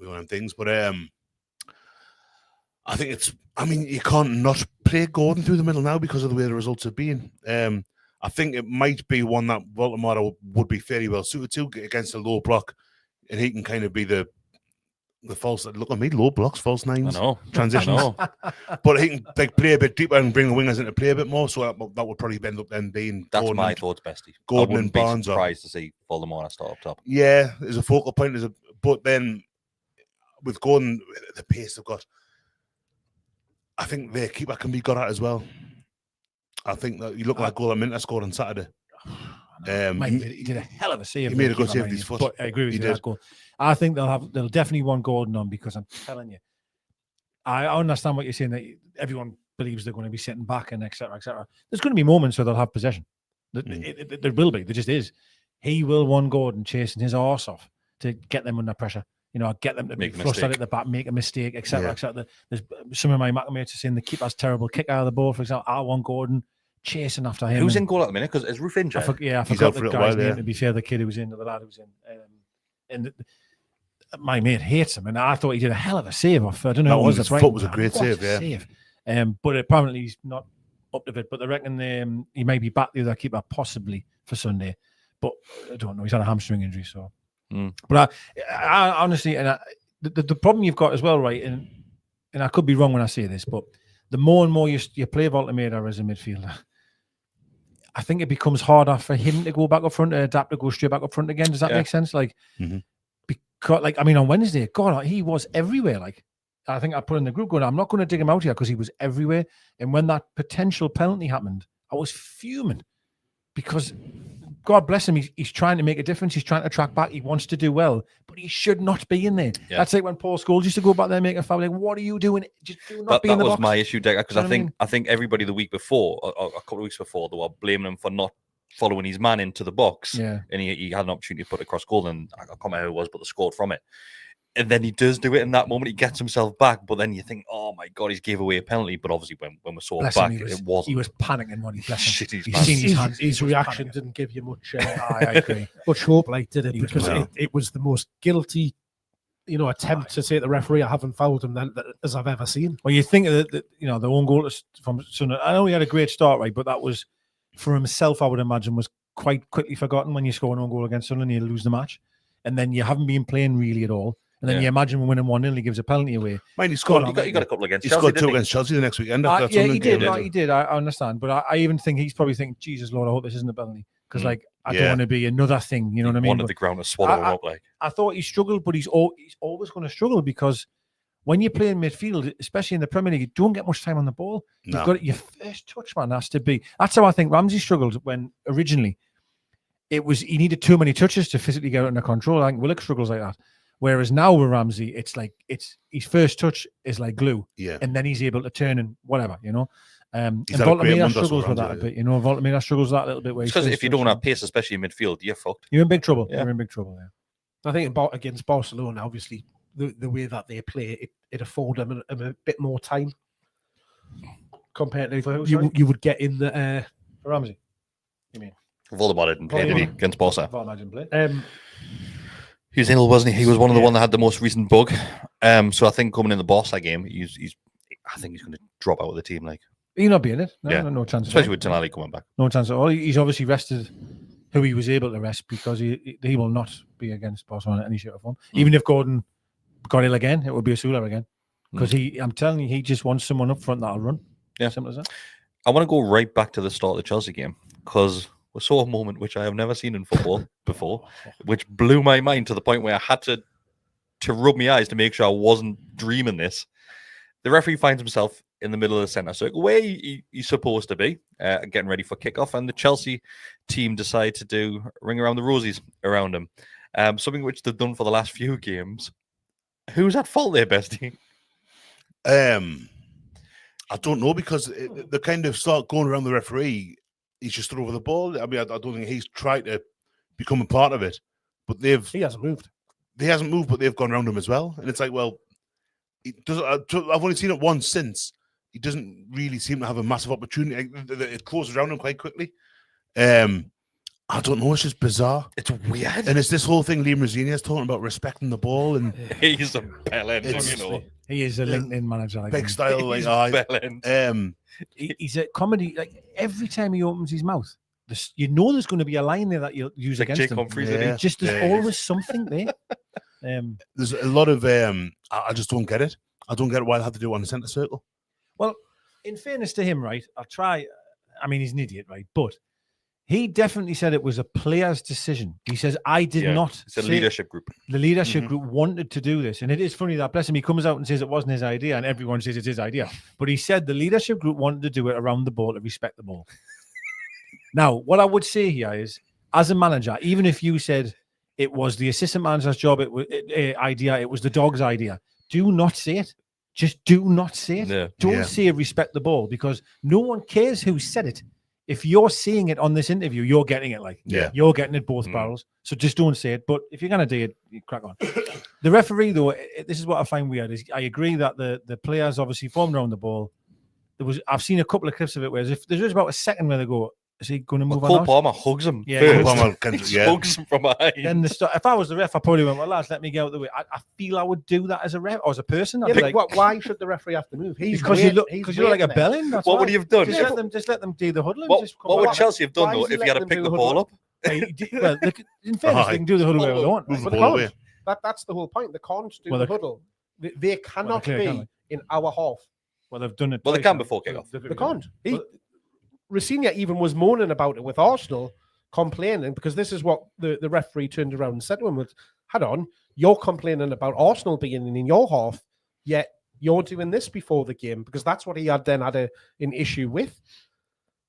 of them things. But I think you can't not play Gordon through the middle now because of the way the results have been. I think it might be one that Baltimore would be fairly well suited to against a low block, and he can kind of be the false. Look at me, low blocks, false nines, transitions. But he can play a bit deeper and bring the wingers into play a bit more. So that would probably end up then being. That's Gordon my thoughts, Bestie. Gordon I and Barnes. Be surprised to see Voldemort start up top. Yeah, there's a focal point. But then with Gordon, the pace they've got, I think their keeper can be got at as well. I think that you look like goal Minter scored on Saturday. He did a hell of a save. He made a good save with his foot. I agree with you. That goal. I think they'll definitely want Gordon on, because I'm telling you, I understand what you're saying, that everyone believes they're going to be sitting back and etc. etc. There's going to be moments where they'll have possession. There will be. There just is. He will want Gordon chasing his arse off to get them under pressure. Get them to be frustrated at the back, make a mistake, etc. etc. There's some of my mates are saying the keeper's terrible kick out of the ball, for example. I want Gordon chasing after him. Who's in goal at the minute? Because is Ruth injured? I He's forgot out for the a guy's while, name. yeah. To be fair, the kid who was in, the lad who was in, and my mate hates him, and I thought he did a hell of a save off. I don't know. His foot was a great save, yeah. But apparently he's not up to it. But they reckon he may be back the other keeper possibly for Sunday, but I don't know. He's had a hamstring injury, so. But I honestly, and the problem you've got as well, right? And I could be wrong when I say this, but the more and more you play Voltemator as a midfielder, I think it becomes harder for him to go back up front, to adapt to go straight back up front again. Does that make sense? Like, because, like, I mean, on Wednesday, God, he was everywhere. Like, I think I put in the group going, I'm not going to dig him out here because he was everywhere. And when that potential penalty happened, I was fuming because, God bless him, he's trying to make a difference. He's trying to track back. He wants to do well, but he should not be in there. Yeah. That's like when Paul Scholes used to go back there and make a foul. Like, what are you doing? Just do not be in the box. That was my issue, Decker, because I think everybody the week before, or a couple of weeks before, they were blaming him for not following his man into the box. Yeah. And he had an opportunity to put across goal, and I can't remember who it was, but they scored from it. And then he does do it in that moment. He gets himself back, but then you think, oh my God, he's gave away a penalty. But obviously, when we saw it back, it wasn't. He was panicking when he blessed him. His reaction didn't give you much. I agree. Much hope, like, did it? Because it was the most guilty, attempt to say to the referee, I haven't fouled him as I've ever seen. Well, you think that the own goal from Sunderland, I know he had a great start, right? But that was for himself, I would imagine, was quite quickly forgotten. When you score an own goal against Sunderland, you lose the match, and then you haven't been playing really at all. And then you imagine when winning 1-0, he gives a penalty away. Mind, he got a couple against Chelsea. He scored 2 against Chelsea the next weekend. Yeah, he did. He did. I understand, but I even think he's probably thinking, Jesus Lord, I hope this isn't a penalty, because I don't want to be another thing. You know what I mean? Wanted the ground to swallow him up. Like, I thought he struggled, but he's always going to struggle, because when you play in midfield, especially in the Premier League, you don't get much time on the ball. No. You've got your first touch, man, has to be. That's how I think Ramsey struggled when originally he needed too many touches to physically get it under control. I think Willock struggles like that. Whereas now with Ramsey, it's his first touch is like glue, and then he's able to turn and whatever, And Voltemator struggles with that a bit, Voltemator struggles with that a little bit. Because if you don't have pace, especially in midfield, you're fucked. You're in big trouble. Yeah. You're in big trouble. Yeah. I think against Barcelona, obviously, the way that they play, it afforded them a bit more time compared to you would get in the Ramsey. You mean Voldemort didn't play against Barca? Voldemort didn't play. He was ill, wasn't he? He was one of the one that had the most recent bug. So I think coming in the Barca game, I think he's going to drop out of the team. Like, he'll not be in it. No chance. Especially with Tonali coming back. No chance at all. He's obviously rested who he was able to rest, because he will not be against Barcelona in any shape or form. Even if Gordon got ill again, it would be a Sula again. Because I'm telling you, he just wants someone up front that'll run. Yeah, simple as that. I want to go right back to the start of the Chelsea game, because we saw a moment which I have never seen in football before, which blew my mind to the point where I had to rub my eyes to make sure I wasn't dreaming this. The referee finds himself in the middle of the centre circle, where he's supposed to be, getting ready for kickoff, and the Chelsea team decide to do ring around the rosies around him, something which they've done for the last few games. Who's at fault there, Bestie? I don't know, because the kind of start going around the referee. He's just thrown over the ball. I mean, I don't think he's tried to become a part of it, but he hasn't moved. He hasn't moved, but they've gone around him as well. And it's like, well, I've only seen it once since. He doesn't really seem to have a massive opportunity. It closes around him quite quickly. I don't know. It's just bizarre. It's weird. And it's this whole thing Liam Rosenior's talking about, respecting the ball. And he's a bellend, He is a LinkedIn manager. Like big style. Like, he's a comedy. Like, every time he opens his mouth, there's going to be a line there that you'll use like against Jake him. Humphries, There's always something there. There's a lot of I just don't get it. I don't get why they have to do it on the centre circle. Well, in fairness to him, right, I'll try. I mean, he's an idiot, right? But he definitely said it was a player's decision. He says, I did not. It's a leadership group. The leadership group wanted to do this. And it is funny that, bless him, he comes out and says it wasn't his idea, and everyone says it's his idea. But he said the leadership group wanted to do it around the ball, to respect the ball. Now, what I would say here is, as a manager, even if you said it was the assistant manager's job, it was the dog's idea, do not say it. Just do not say it. Yeah. Don't say respect the ball, because no one cares who said it. If you're seeing it on this interview, you're getting it. You're getting it both barrels. So just don't say it. But if you're going to do it, you crack on. The referee, though, this is what I find weird. Is I agree that the players obviously formed around the ball. I've seen a couple of clips of it where if there's just about a second where they go, is he going to move on? Cole Out? Palmer hugs him. Yeah, first. Cole Palmer Hugs him from behind. Then if I was the ref, I probably went, well, lads, let me get out of the way. I feel I would do that as a ref or as a person. I'd Yeah, be like, like, why should the referee have to move? because you look like a bellend. That's What why. would you have done? Just let them do the huddling. What Just come would back. Chelsea have done Why though is he if he had to letting pick them the do the ball huddle? up? Well, in fairness, they can do the huddle wherever they want. Move the But they ball can't. away. That's the whole point. They can't do Well, the they- huddle. They cannot clearly be can't, in our half. Well, they've done it. Well, they twice can now. before kick-off. They can't. Rafinha even was moaning about it with Arsenal, complaining because this is what the referee turned around and said to him: "Was, hold on, you're complaining about Arsenal being in your half, yet you're doing this before the game because that's what he had an issue with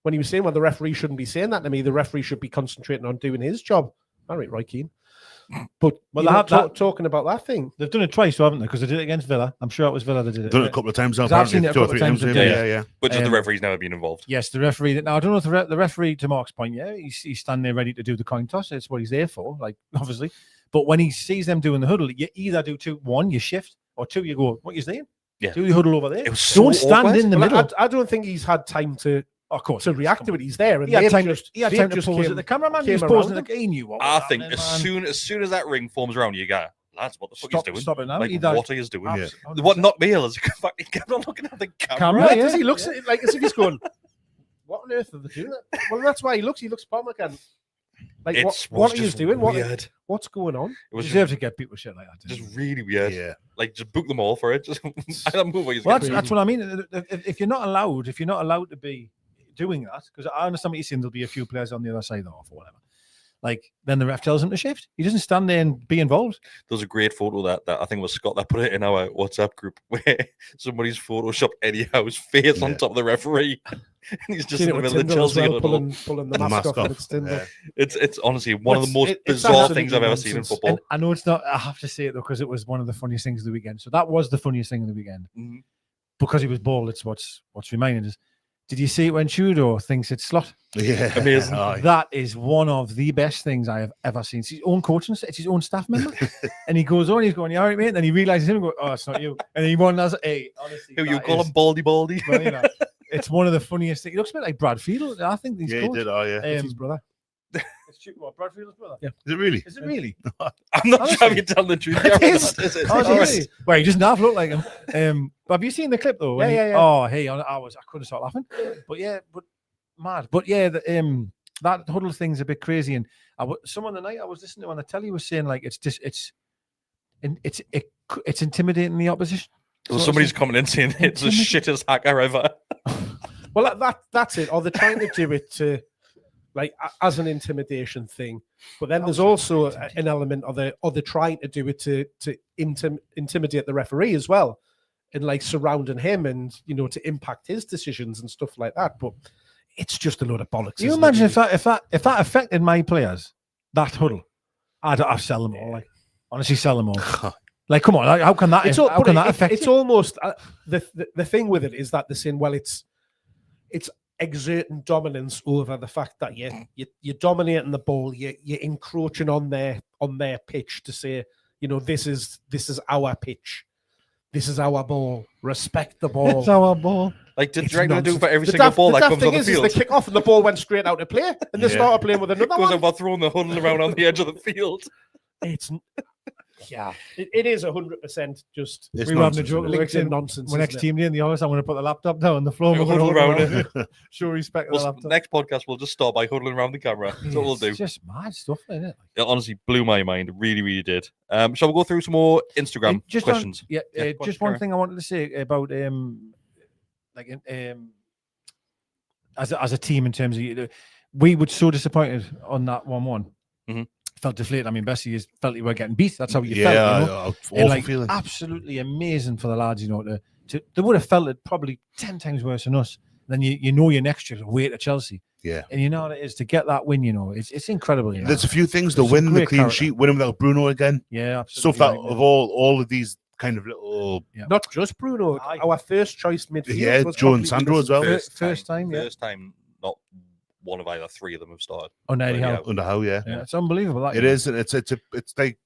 when he was saying, well, the referee shouldn't be saying that to me. The referee should be concentrating on doing his job." All right, Roy Keane. But Well, you they know, have talking about that thing. They've done it twice, though, haven't they? Because they did it against Villa. I'm sure it was Villa that did it. Done it a couple of times now. 'Cause I've seen Apparently, it a 2 or couple of 3 times times. a Maybe. day. Yeah. But just the Um, referee's never been involved. Yes, the referee. Now I don't know if the referee, to Mark's point, yeah, he's standing there ready to do the coin toss. It's what he's there for, like obviously. But when he sees them doing the huddle, you either do two, one, you shift, or two, you go, what you saying? Yeah. Do the huddle over there. It was so Don't stand awkward. in the Well, middle. I don't think he's had time to Of course, react to it. He's there, and He had they've time. just, He had they've time to just pause came- at the cameraman. He came was pausing around like he knew what I was think happening, as soon as that ring forms around you, go, lads, what the fuck Stop- he's doing? stop it now. Like, He does- what he is doing? man. What knocked me ill is he kept on looking at the camera. Camera, Right, yeah. does he looks at it like as if he's going, what on earth are they doing? Well, that's why he looks Palmer again. Like, what are you doing? Weird. What's going on? It You was deserve to get people shit like that. just really weird. Yeah. Like, just book them all for it. Just I don't move what you're Well, getting. that's what I mean. If you're not allowed to be doing that, because I understand what you're saying, there'll be a few players on the other side off or whatever. Like, then the ref tells him to shift. He doesn't stand there and be involved. There was a great photo that I think it was Scott that put it in our WhatsApp group where somebody's photoshopped Eddie Howe's face on top of the referee. And he's just Seen in it the with middle of the Tyndall as Chelsea well, huddle. pulling the mask off. It's Tyndall. Yeah. It's honestly one of the most It's bizarre things I've absolutely ever seen in nonsense. football. And I know it's not, I have to say it though, because it was one of the funniest things of the weekend. So that was the funniest thing of the weekend. Mhm. Because he was bald, it's what's reminding us. Did you see it when Tudor thinks it's slot? Yeah. Amazing. Aye. That is one of the best things I have ever seen. It's his own coaching, it's his own staff member. And he goes on, he's going, you all right, mate? And then he realizes him and goes, oh, it's not you. And he wonders, hey, honestly. Who you that call is- him Baldy? well, you know, it's one of the funniest things. He looks a bit like Brad Field. I think he's Yeah, he coach. did. Oh, yeah. It's his brother. What, Brad Field's brother? Yeah. Is it really? Is it really? I'm not sure if you're telling the truth. It Gary, is. is it? Oh, All is right. it? Well, he doesn't half look like him. But have you seen the clip though? when Yeah. Oh, hey, I couldn't stop laughing. But yeah, but mad. But yeah, that huddle thing's a bit crazy. And someone the night I was listening to on the telly was saying like it's intimidating the opposition. Well, So somebody's it's coming in saying it's the intimidating. shittest hacker ever. Well, that's it. Or they're trying to do it to, like, as an intimidation thing. But then there's also an element of they're trying to do it to intimidate the referee as well, and like surrounding him and to impact his decisions and stuff like that. But it's just a load of bollocks. Can you isn't it, imagine really? if that affected my players, that huddle? I'd sell them all. Like honestly, sell them all. Like, come on, like, how can that? How can that affect? It's you? almost the thing with it is that they're saying, well, it's exerting dominance over the fact that you're dominating the ball, you're encroaching on their pitch to say, this is our pitch, this is our ball, respect the ball. It's our ball. Like, did It's you reckon they do nonsense. for every The single daft- ball the that daft comes on thing the is field? they kick off and the ball went straight out to play, and they Yeah. started playing with another Goes one. about throwing the huddle around on the edge of the field. It's it is 100% just It's We were having a nonsense, joke. isn't it? LinkedIn nonsense. When next isn't it? team day in the office, I'm going to put the laptop down on the floor. We'll We're huddle gonna around huddle Show respect to the Well, laptop. next podcast, we'll just start by huddling around the camera. That's what we'll do. It's just mad stuff, isn't it? It honestly blew my mind. Really, really did. Shall we go through some more Instagram Just questions? Yeah, Yeah, go on, just carry one on. thing I wanted to say about as a team in terms of we were so disappointed on that 1-1. Mhm. Felt deflated. I mean, Bessie felt you were getting beat. That's how you Yeah, felt. awful And, like, feeling. absolutely amazing for the lads. They would have felt it probably 10 times worse than us. Then your next year away to Chelsea. Yeah. And you know what it is to get that win. It's incredible. There's a few things to There's win some the great clean character. sheet, winning without Bruno again. Yeah, Stuff absolutely. that of all of these kind of little Not just Bruno. Aye. Our first choice midfield. Yeah, was Joe and completely Sandro as missing. well. First time, yeah. First time, not one of either three of them have started. On Eddie Yeah. Howe. under how, yeah. Yeah, it's unbelievable. That, It is, and it's like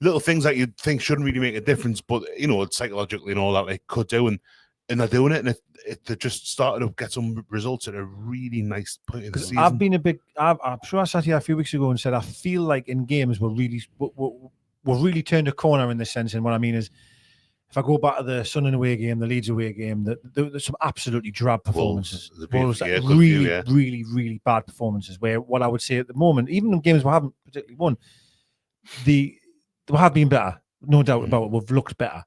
little things that you'd think shouldn't really make a difference, but it's psychologically and all that they could do. And and they're doing it, and they just started to get some results at a really nice point in the season. I've been I'm sure I sat here a few weeks ago and said I feel like in games we're really turned a corner in this sense. And what I mean is, if I go back to the Sunderland away game, the Leeds away game, there's some absolutely drab performances. Really bad performances. Where what I would say at the moment, even in games we haven't particularly won, they have been better, no doubt about it. We've looked better.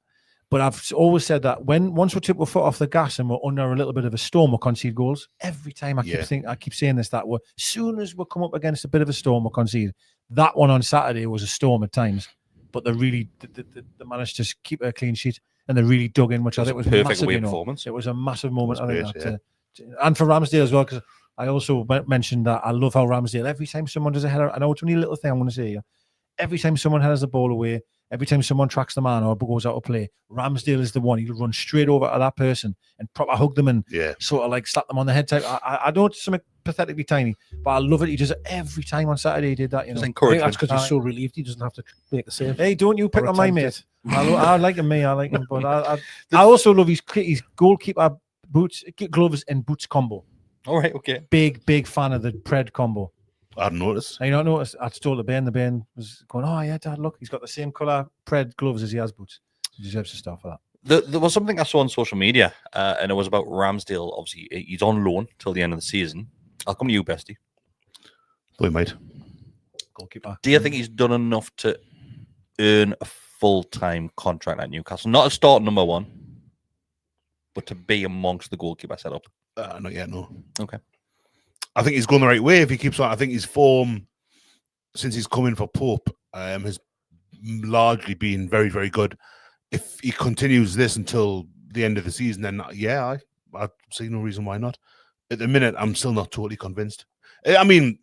But I've always said that once we took our foot off the gas and we're under a little bit of a storm, we'll concede goals. Every time I keep saying this, that as soon as we come up against a bit of a storm, we'll concede. That one on Saturday was a storm at times, but they managed to keep a clean sheet and they really dug in, which I think was perfect massive. Performance. It was a massive moment. Great, I think and for Ramsdale as well, because I also mentioned that I love how Ramsdale, every time someone does a header, I know it's only a little thing I'm going to say here. Every time someone headers the ball away, every time someone tracks the man or goes out of play, Ramsdale is the one. He'll run straight over to that person and proper hug them and sort of like slap them on the head type. I know it's something pathetically tiny, but I love it. He does it every time on Saturday. He did that. You know, I think that's because he's so relieved he doesn't have to make the save. Hey, don't you pick on my mate? I like him, I like him, but I also love his goalkeeper boots, gloves, and boots combo. All right, okay. Big fan of the Pred combo. I hadn't noticed. I not noticed. I told the Ben was going, oh yeah, Dad, look, he's got the same colour Pred gloves as he has boots. He deserves to start for that. There was something I saw on social media, and it was about Ramsdale. Obviously, he's on loan till the end of the season. I'll come to you, Bestie. We might. Goalkeeper. Do you think he's done enough to earn a full-time contract at Newcastle? Not a start number one, but to be amongst the goalkeeper setup? Not yet, no. Okay. I think he's going the right way if he keeps on. I think his form since he's come in for Pope has largely been very, very good. If he continues this until the end of the season, then I see no reason why not. At the minute, I'm still not totally convinced. I mean,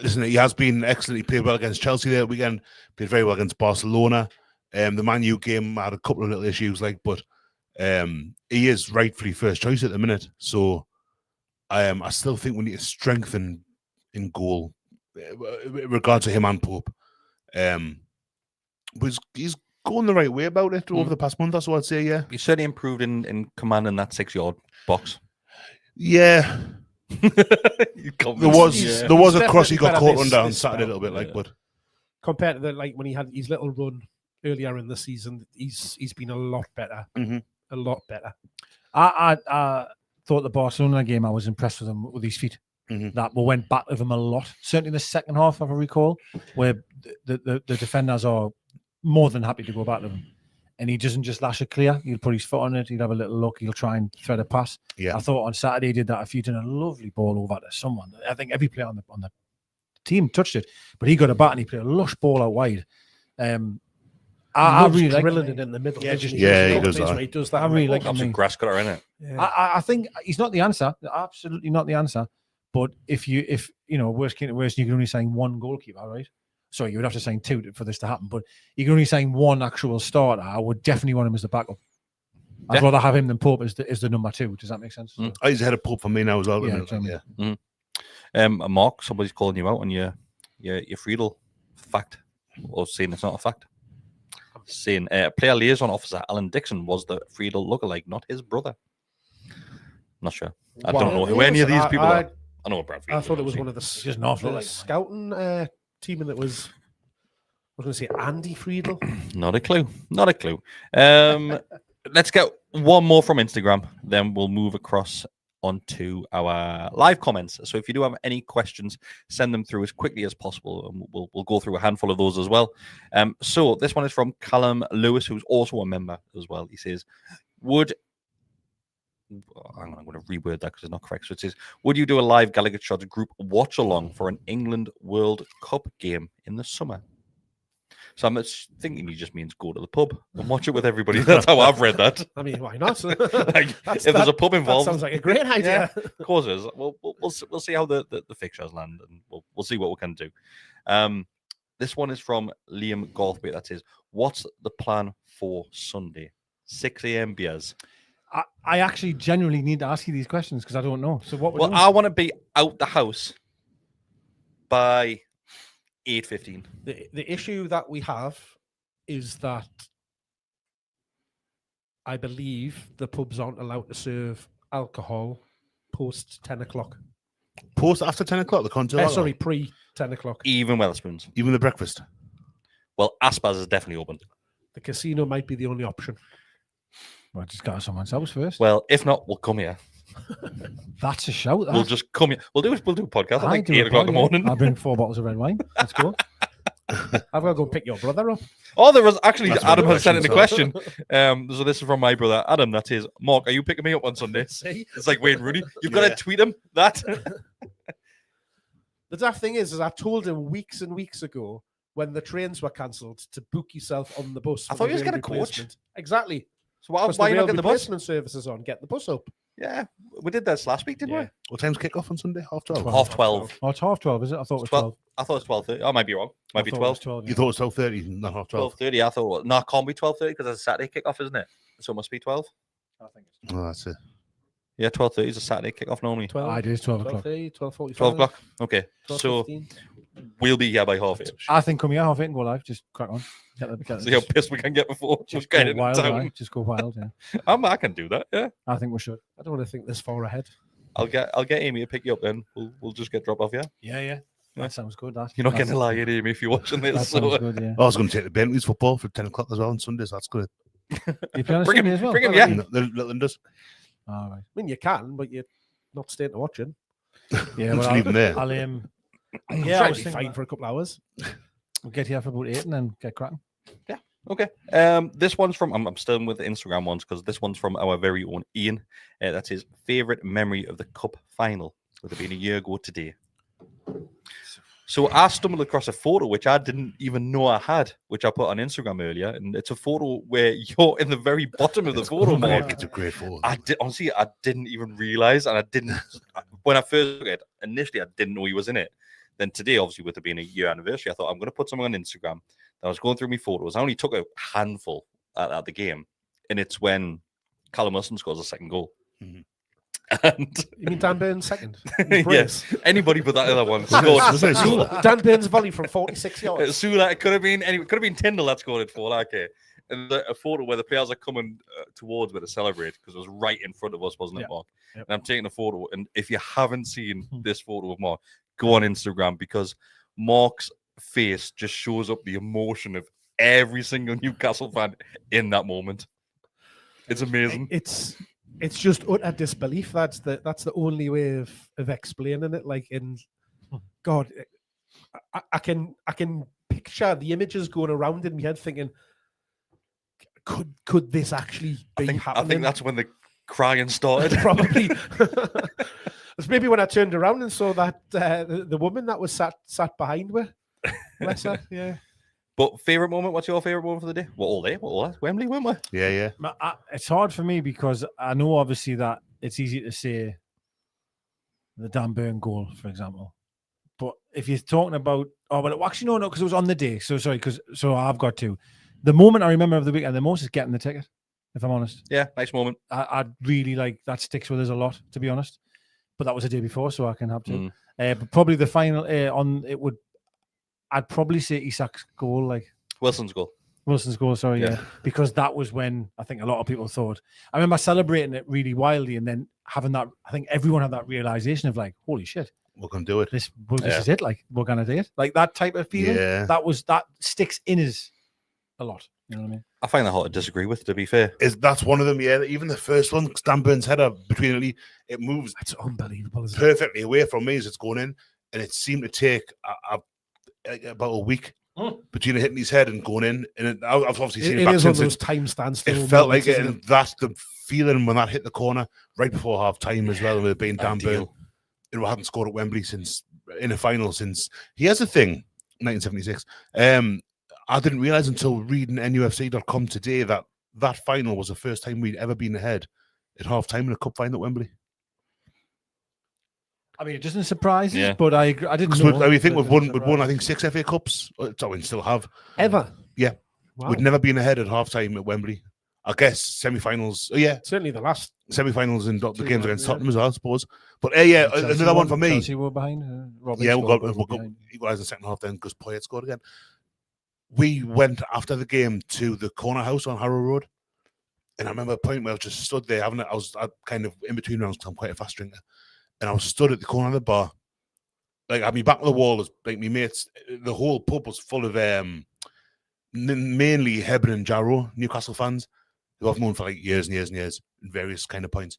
listen, he has been excellent. He played well against Chelsea that weekend, played very well against Barcelona. The Man U game had a couple of little issues, but he is rightfully first choice at the minute. So I still think we need to strengthen in goal with regard to him and Pope. But he's going the right way about it over the past month or so, I'd say, yeah. He's certainly improved in commanding that 6-yard box. Yeah. there was a cross he got caught under on Saturday a little bit, but compared to when he had his little run earlier in the season, he's been a lot better. Mm-hmm. A lot better. I thought the Barcelona game, I was impressed with him with his feet. Mm-hmm. That we went back with him a lot. Certainly in the second half, if I recall, where the defenders are more than happy to go back to him. And he doesn't just lash it clear. He'll put his foot on it. He'll have a little look. He'll try and thread a pass. Yeah. I thought on Saturday he did that a few times. A lovely ball over to someone. I think every player on the team touched it, but he got a bat and he played a lush ball out wide. I really like drilling it in the middle. He does that. He does that. I really like Some grass cutter in it. Yeah. I think he's not the answer. Absolutely not the answer. But if you worst came to worst, you can only sign one goalkeeper, right? So you would have to sign two for this to happen. But you can only sign one actual starter. I would definitely want him as the backup. I'd rather have him than Pope as the number two. Does that make sense? He's ahead of Pope for me now as well. Mark, somebody's calling you out on your Friedel fact, or saying it's not a fact. Saying player liaison officer Alan Dixon was the Friedel lookalike, not his brother. Not sure. I don't know who any of these people are. I know Brad Friedel. I thought it was one of the just an awful scouting team, and it was. I was going to say Andy Friedel. Not a clue. Not a clue. Let's get one more from Instagram, then we'll move across onto our live comments. So if you do have any questions, send them through as quickly as possible, and we'll go through a handful of those as well. So this one is from Callum Lewis, who's also a member as well. He says, I'm going to reword that because it's not correct. So it says, would you do a live GallowgateShots group watch along for an England World Cup game in the summer? So I'm thinking he just means go to the pub and watch it with everybody. That's how I've read that. I mean, why not? If there's a pub involved, that sounds like a great idea. Yeah, of course it is. We'll see how the fixtures land, and we'll see what we can do. This one is from Liam Golfbait that says, what's the plan for Sunday? 6 a.m. beers. I actually genuinely need to ask you these questions because I don't know. So what? I want to be out the house by 8:15. The issue that we have is that I believe the pubs aren't allowed to serve alcohol post 10 o'clock. Post after 10 o'clock, the concert. Sorry, pre 10 o'clock. Even Wetherspoons. Even the breakfast. Well, Aspas is definitely open. The casino might be the only option. Well, just go to someone's house first. Well, if not, we'll come here. That's a shout. That. We'll just come here. We'll do a podcast at like do 8 o'clock in the morning. I'll bring 4 bottles of red wine. Let's go. I've got to go pick your brother up. Oh, there was actually That's Adam one has sent in a question, question. So this is from my brother Adam. That is, Mark, are you picking me up on Sunday? See? It's like Wayne Rooney. You've got to tweet him that. The daft thing is I told him weeks and weeks ago when the trains were cancelled to book yourself on the bus. I for thought the you was rail getting a coach. replacement. Exactly. So why Because are you the not rail getting the bus? replacement services on. Get the bus up. Yeah, we did this last week, didn't Yeah. What time's kick off on Sunday? Half 12. we? Half 12. Oh, it's half 12, is it? I thought it was 12. I thought it was 12:30. I might be wrong. Might be I thought it was 12. You thought it was 12:30, not half 12. 12:30. I thought it was. No, it can't be 12:30 because it's a Saturday kickoff, isn't it? So it must be 12. I think it's Oh, that's it. Yeah, 12:30 is a Saturday kickoff normally. 12, I did. It's 12 o'clock. 12:45. 12 o'clock. Okay, 12, so 15. we'll be here by half 8. I think come here, half 8 and go live. Just crack on. See how pissed we can get before just we get go in wild. town. Right? Just go wild. Yeah. I can do that. Yeah, I think we should. I don't want to think this far ahead. I'll get Amy to pick you up. Then we'll just get drop off. Yeah, Yeah. Yeah. That sounds good. That. you're not That's- getting a lie, Amy, if you're watching That this. sounds So good. Yeah. I was going to take the Bentleys football for 10 o'clock as well on Sundays. That's good. You play on a Bring him- Sunday as well? bring him, Well, yeah. I mean- The little Indus. All right. I mean, you can, but you're not staying to watch it. Yeah. Just Well, leave them there. I'll Yeah, I I'll was be thinking fine that. for a couple hours. We'll get here for about 8 and then get cracking. okay. This one's from. I'm still with the Instagram ones because this one's from our very own Ian. That's his favorite memory of the cup final. Would have been a year ago today. So I stumbled across a photo which I didn't even know I had, which I put on Instagram earlier, and it's a photo where you're in the very bottom of the photo, Mark. It's a great photo. I didn't even realize, and I didn't when I first looked at it. Initially, I didn't know he was in it. Then today, obviously, with it being a year anniversary, I thought I'm going to put something on Instagram. I was going through my photos. I only took a handful at the game, and it's when Callum Wilson scores a second goal. Mhm. And You mean Dan Burns second? yes, anybody but that other one scored. Was it Sula? Dan Burns volley from 46 yards. Sula, it could have been Tyndall that scored it for. Like, and a photo where the players are coming towards me to celebrate because it was right in front of us, wasn't it, Yeah. Mark? Yep. And I'm taking a photo. And if you haven't seen this photo of Mark, go on Instagram because Mark's face just shows up the emotion of every single Newcastle fan in that moment. It's amazing. It's just utter disbelief. That's the only way of explaining it. Like, in God, I can picture the images going around in my head, thinking, could this actually be I happening? think that's when the crying started. Probably. It's maybe when I turned around and saw that the woman that was sat behind me. Bless her. Yeah. But favorite moment? What's your favorite moment for the day? What all day? What all that? Wembley, weren't we? Yeah. It's hard for me because I know obviously that it's easy to say the Dan Burn goal, for example. But if you're talking about, actually no, because it was on the day. So sorry, so I've got to. The moment I remember of the weekend the most is getting the ticket, if I'm honest. Yeah, nice moment. I really like that, sticks with us a lot, to be honest. But that was the day before, so I can have to. But probably the final I'd probably say Isak's goal, like Wilson's goal. Wilson's goal, sorry, yeah. Because that was when I think a lot of people thought. I remember celebrating it really wildly and then having that, I think everyone had that realization of like, holy shit, We're going to do it. this is it, like we're gonna do it. Like that type of feeling. Yeah. That sticks in us a lot. You know what I mean? I find that hard to disagree with, to be fair. That's one of them, yeah. Even the first one, Dan Burns' header between it moves It's unbelievable, isn't it? perfectly away from me as it's going in, and it seemed to take about a week between hitting his head and going in. And I've obviously seen it It back is one of since. those time standstill. It felt like moments, it, isn't and that's the feeling when that hit the corner right before half time as well. And with being Dan Burn, Ideal. and we hadn't scored at Wembley in a final since. Here's the thing, 1976. I didn't realize until reading NUFC.com today that final was the first time we'd ever been ahead at half time in a cup final at Wembley. I mean, it doesn't surprise us, Yeah. but I agree. I didn't Because know. we think but we've it doesn't won, I surprise think 6 FA Cups. So we still have. Ever? Yeah. Wow. We'd never been ahead at half time at Wembley. I guess semi-finals. Oh yeah, Certainly the last. semi-finals and the Two games ones, against yeah. Tottenham as well, I suppose. But yeah, Chelsea another one for won, me. Chelsea were behind. Robin Yeah, scored, we'll but go behind. equalise in the second half then because Poyet scored again. We went after the game to the corner house on Harrow Road, And I remember a point where I was just stood there having it. I was kind of in between rounds because I'm quite a fast drinker. And I was stood at the corner of the bar. Like, I had my back to the wall, like my mates, the whole pub was full of mainly Hebron and Jarrow Newcastle fans who I've known for like years and years and years in various kind of points.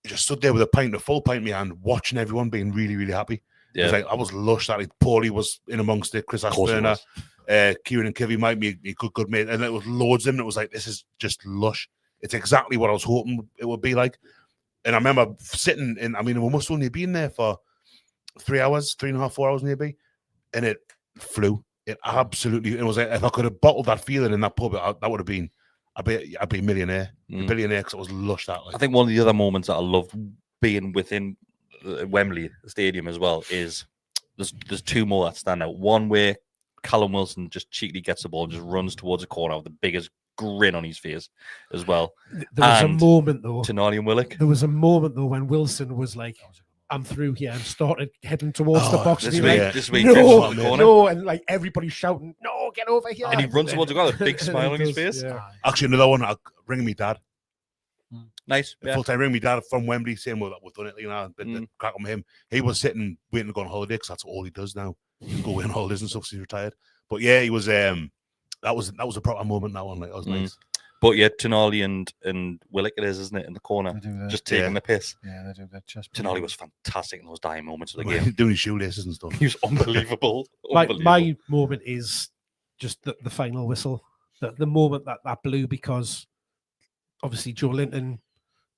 I just stood there with a full pint in my hand, watching everyone being really, really happy. Yeah. It was like, I was lush that like Paulie was in amongst it, Chris Ashburner, Kieran and Kivy might be a good mate, and it was loads of them. And it was like, this is just lush. It's exactly what I was hoping it would be like. And I remember sitting in, I mean, we must only been there for 3 hours, 3.5, 4 hours maybe, and it flew. It absolutely, it was like, if I could have bottled that feeling in that pub, that would have been, I'd be a millionaire, a billionaire, because it was lush that. Like. I think one of the other moments that I loved being within Wembley Stadium as well is there's two more that stand out. One where Callum Wilson just cheekily gets the ball and just runs towards the corner with the biggest grin on his face as well. There was a moment though. Tonali and Willock. There was a moment though when Wilson was like, I'm through here, and started heading towards the box. This week, no, and like everybody shouting, no, get over here. And he runs towards the corner with a big smile on his face. Yeah. Actually, another one, ringing me dad. Nice. Yeah. Full time ring me dad from Wembley, saying, well, we've done it, you know, but crack on him. He was sitting waiting to go on holiday because that's all he does now. He go away on holidays and stuff, so he's retired. But yeah, he was that was a proper moment, that one. Like, that was nice. But yeah, Tonali and Willock it is, isn't it, in the corner, just taking the piss. Yeah, they do that. Tonali was fantastic in those dying moments of the game, doing his shoelaces and stuff. He was unbelievable. My moment is just the final whistle, the moment that blew, because obviously Joe Linton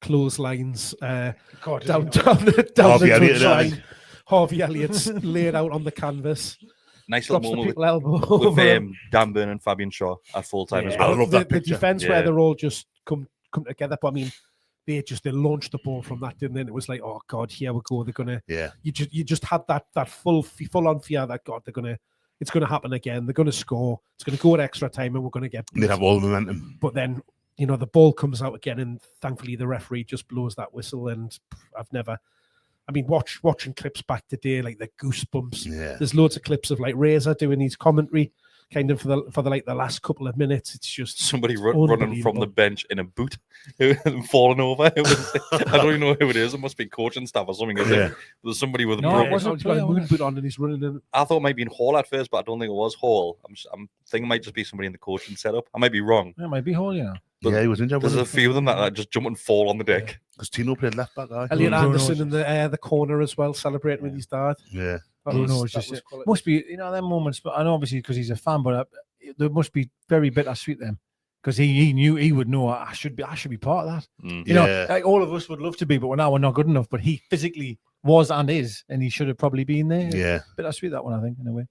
clotheslines down the touchline. Harvey Elliott's laid out on the canvas. Nice little moment with Dan Burn and Fabian Shaw at full time as well. I love that the defense where they're all just come together. But I mean, they launched the ball from that, didn't they? And it was like, oh God, here we go. They're gonna. Yeah. You just had that full on fear that God, it's gonna happen again. They're gonna score. It's gonna go at extra time, and we're gonna get. They have all the momentum. But then the ball comes out again, and thankfully the referee just blows that whistle. And watching clips back today, like the goosebumps. Yeah. There's loads of clips of like Razor doing his commentary, kind of for the last couple of minutes. It's just somebody running from the bench in a boot, falling over. I don't even know who it is. It must be coaching staff or something. There's somebody with he's got a moon boot on and he's running in. I thought it might be in Hall at first, but I don't think it was Hall. I'm thinking it might just be somebody in the coaching setup. I might be wrong. It might be Hall, But he was injured. There's a few of them that just jump and fall on the deck. Because Tino played left back. Elliot Anderson in the corner as well, celebrating with his dad. Yeah. Must be, them moments, but I know obviously because he's a fan, but there must be very bittersweet then. Because he knew, he would know I should be part of that. Like all of us would love to be, but we're not good enough. But he physically was and is, and he should have probably been there. Yeah. Bittersweet, that one, I think, in a way.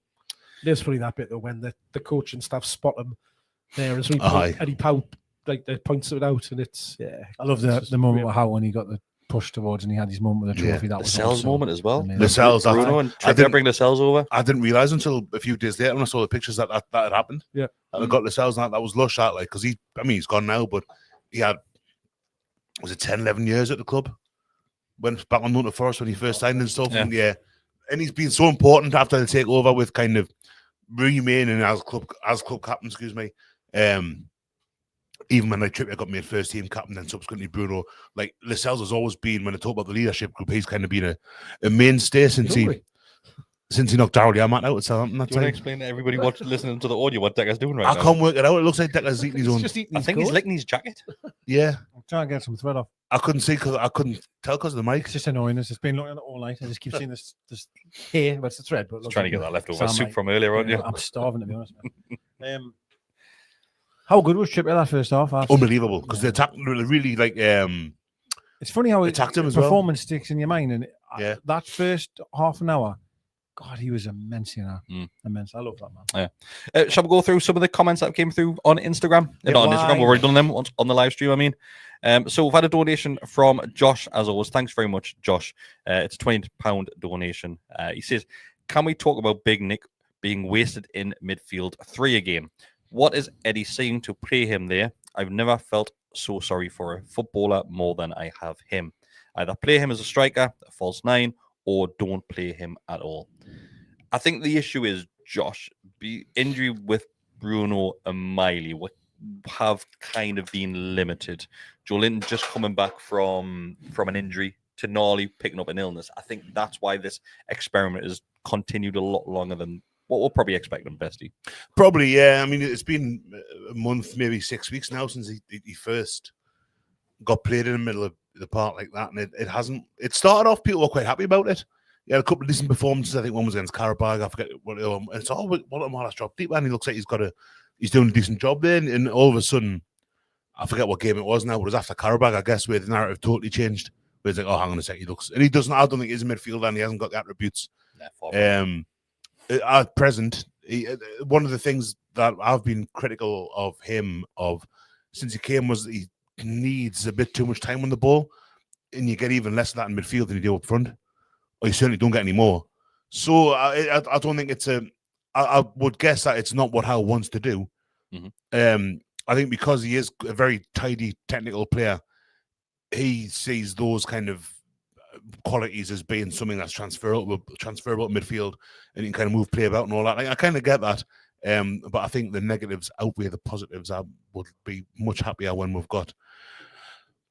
There's probably that bit though when the coach and staff spot him there as well. Eddie Howe points it out, and it's I love the moment with Howe when he got the push towards and he had his moment with the trophy. That the was Cells moment as well. The Cells, Bruno and I didn't bring the Cells over. I didn't realize until a few days later when I saw the pictures that had happened. Yeah, I got the Cells. That was lush. That because he's gone now, but he had 10, 11 years at the club. Went back on Nottingham Forest when he first signed and stuff. And he's been so important after the takeover with kind of remaining as club captain. Excuse me. Even when Trippier got made first team captain, then subsequently Bruno, like Lascelles has always been, when I talk about the leadership group, he's kind of been a mainstay since he knocked Daryl Yamat out at Southampton. Do you want to explain to everybody listening to the audio what Decker's doing right now? I can't work it out. It looks like Decker's eating his own. I think he's licking his jacket. Yeah. I'm trying to get some thread off. I couldn't see because I couldn't tell because of the mic. It's just annoying. It's been looking at it all night. I just keep seeing this here. But it's a thread. But trying to get that leftover soup from earlier, aren't you? I'm starving, to be honest. How good was Trippier that first half? Unbelievable, because the attack really like. It's funny how attacked him as performance sticks in your mind, and that first half an hour, God, he was immense, immense. I love that man. Yeah. Shall we go through some of the comments that came through on Instagram? Not on Instagram, we've already done them on the live stream. I mean, so we've had a donation from Josh, as always. Thanks very much, Josh. It's a £20 donation. He says, "Can we talk about Big Nick being wasted in midfield 3 again? What is Eddie saying to play him there? I've never felt so sorry for a footballer more than I have him. Either play him as a striker, a false 9, or don't play him at all." I think the issue is, Josh, injury with Bruno and Miley. have kind of been limited. Joe Linton just coming back from an injury, to Gnarly picking up an illness. I think that's why this experiment has continued a lot longer than what we'll probably expect them, Bestie. Probably, yeah. I mean, it's been a month, maybe 6 weeks now since he first got played in the middle of the park like that, and it hasn't. It started off, people were quite happy about it. He had a couple of decent performances. I think one was against Karabag. I forget what. And it's all let's drop deep, and he looks like he's doing a decent job there. And all of a sudden, I forget what game it was now. But it was after Karabag, I guess, where the narrative totally changed. Where it's like, oh, hang on a sec, he looks, and he doesn't. I don't think he's a midfielder, and he hasn't got the attributes. At present, one of the things that I've been critical of him since he came was that he needs a bit too much time on the ball, and you get even less of that in midfield than you do up front, or you certainly don't get any more. So I don't think it's I would guess that it's not what Howe wants to do. Mm-hmm. I think because he is a very tidy technical player, he sees those kind of qualities as being something that's transferable to midfield, and you can kind of move play about and all that. I kind of get that, but I think the negatives outweigh the positives. I would be much happier when we've got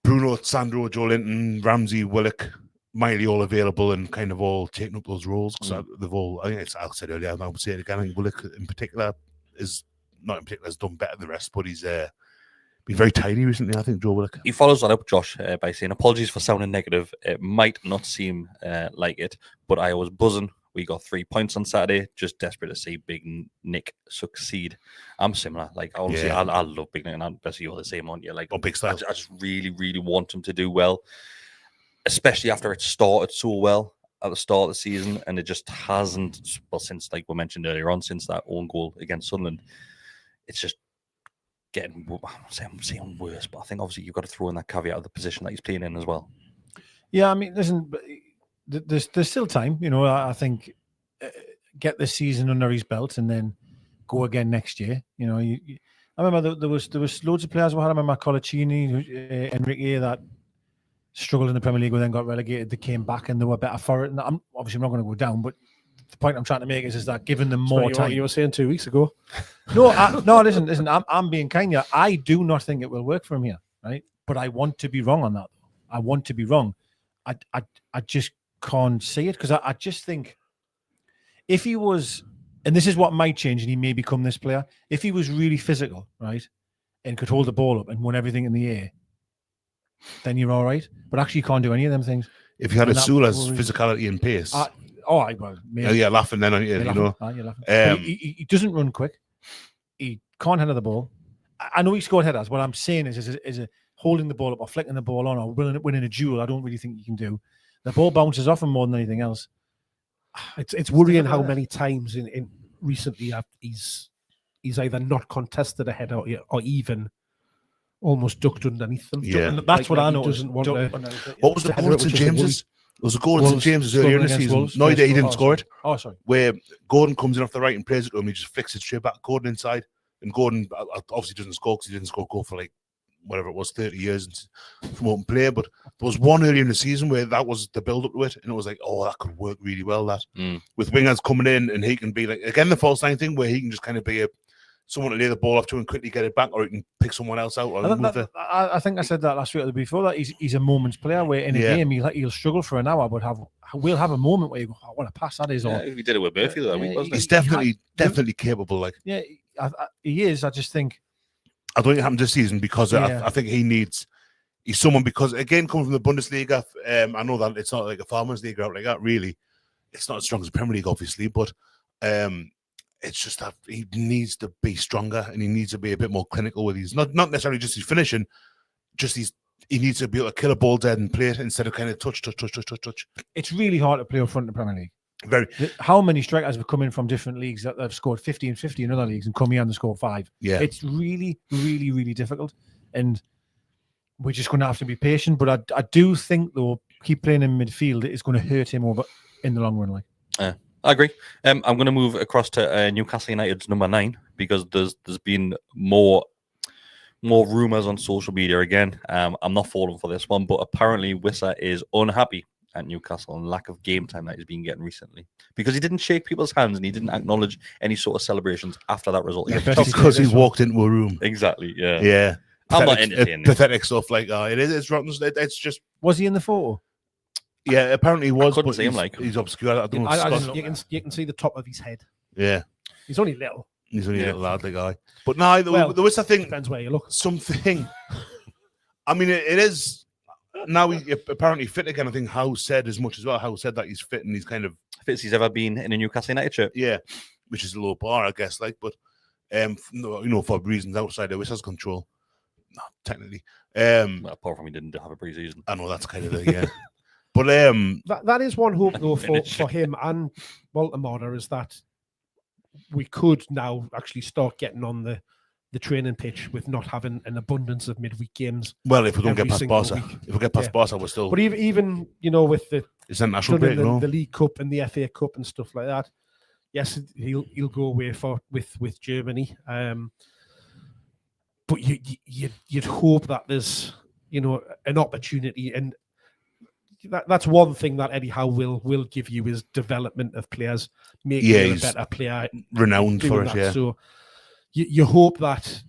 Bruno, Sandro, Joe Linton, Ramsey, Willock, Miley all available and kind of all taking up those roles, because they've all, I think it's, I said earlier, I would say it again, I think Willock in particular has done better than the rest, but he's been very tidy recently, I think, Joe Willock. He follows that up, Josh, by saying, apologies for sounding negative. It might not seem like it, but I was buzzing. We got 3 points on Saturday. Just desperate to see Big Nick succeed. I'm similar. Like, honestly, I love Big Nick, and I'm basically you're the same, aren't you? Like, big style. I just really, really want him to do well, especially after it started so well at the start of the season, and it just hasn't. Well, since, like we mentioned earlier on, since that own goal against Sunderland, it's just getting, I'm saying worse, but I think obviously you've got to throw in that caveat of the position that he's playing in as well. Yeah, I mean, listen, there's still time. You know, I think get this season under his belt and then go again next year. You know, I remember there was loads of players. I remember Colaccini, Enrique, that struggled in the Premier League, who then got relegated. They came back and they were better for it. And I'm obviously not going to go down, but the point I'm trying to make is that giving them more time. You were saying 2 weeks ago. No, listen. I'm being kind here. I do not think it will work for him here, right? But I want to be wrong on that. I want to be wrong. I just can't see it, because I just think if he was, and this is what might change, and he may become this player. If he was really physical, right, and could hold the ball up and won everything in the air, then you're all right. But actually, you can't do any of them things. If you had Asula's physicality and pace. Yeah, laughing then, aren't you? You're you laughing. know, he doesn't run quick. He can't handle the ball. I know he scored headers. What I'm saying is holding the ball up or flicking the ball on or winning a duel. I don't really think he can do. The ball bounces off him more than anything else. It's worrying how many times in recently he's either not contested a header or even almost ducked underneath them. Yeah, that's what I know. Doesn't want to. What was the goal at St James's? There was a goal at St James's earlier in the season. Wolves. No, he didn't score it. Oh, sorry. Where Gordon comes in off the right and plays it to him, he just flicks it straight back. Gordon inside, and Gordon obviously doesn't score because he didn't score a goal for like whatever it was, 30 years from open play. But there was one earlier in the season where that was the build up to it, and it was like, oh, that could work really well. That with wingers coming in, and he can be like, again, the false nine thing where he can just kind of be someone to lay the ball off to and quickly get it back, or he can pick someone else out. Or I think I said that last week or the before that he's a moment's player where in a game he'll struggle for an hour, but we'll have a moment where you go, oh, what a pass that is. Or he did it with Murphy that week, wasn't he's definitely capable. Like he is. I just think I don't think it happened this season because I think he's someone, because again, coming from the Bundesliga, I know that it's not like a Farmers League out like that. Really, it's not as strong as the Premier League, obviously, but it's just that he needs to be stronger and he needs to be a bit more clinical with his not necessarily just his finishing, just he needs to be able to kill a ball dead and play it instead of kind of touch. It's really hard to play up front in the Premier League. Very. How many strikers have come in from different leagues that have scored 50 and 50 in other leagues and come here and score 5? Yeah, it's really, really, really difficult, and we're just going to have to be patient. But I do think though, keep playing in midfield is going to hurt him over in the long run. Like, I agree. I'm going to move across to Newcastle United's number 9 because there's been more rumours on social media again. I'm not falling for this one, but apparently Wissa is unhappy at Newcastle and lack of game time that he's been getting recently, because he didn't shake people's hands and he didn't acknowledge any sort of celebrations after that result. Yeah, against Because Chelsea. he walked into a room. Exactly. Yeah. Yeah. I'm not Pathetic- entertaining it. pathetic stuff like that. It's rotten. It's just, Was he in the photo? yeah, apparently he was, couldn't but see him, like. he's obscure. I don't know. if Scott- You can see the top of his head. yeah, He's only little. he's only a Yeah. little lad, the guy. But no, Well, there was a thing. Depends where you look. Something. I mean, it is now he apparently fit again. I think Howe said as much as well. Howe said that he's fit and he's kind of, Fittest he's ever been in a Newcastle United shirt. yeah, which is a low bar, I guess. Like, but for reasons outside of Wissa's control, not technically. Well, apart from he didn't have a pre-season. I know that's kind of the yeah. But That is one hope though for him and Baltimore, is that we could now actually start getting on the training pitch with not having an abundance of midweek games. well, if we don't every get past single Barca, week. if we get past Yeah. Barca, we're still. But even with the It's a national done in break, no? the League Cup and the FA Cup and stuff like that. Yes, he'll go away with Germany. But you'd hope that there's an opportunity, and that's one thing that Eddie Howe will give you is development of players, making you a he's better player. Renowned for doing it, that. yeah. So you hope that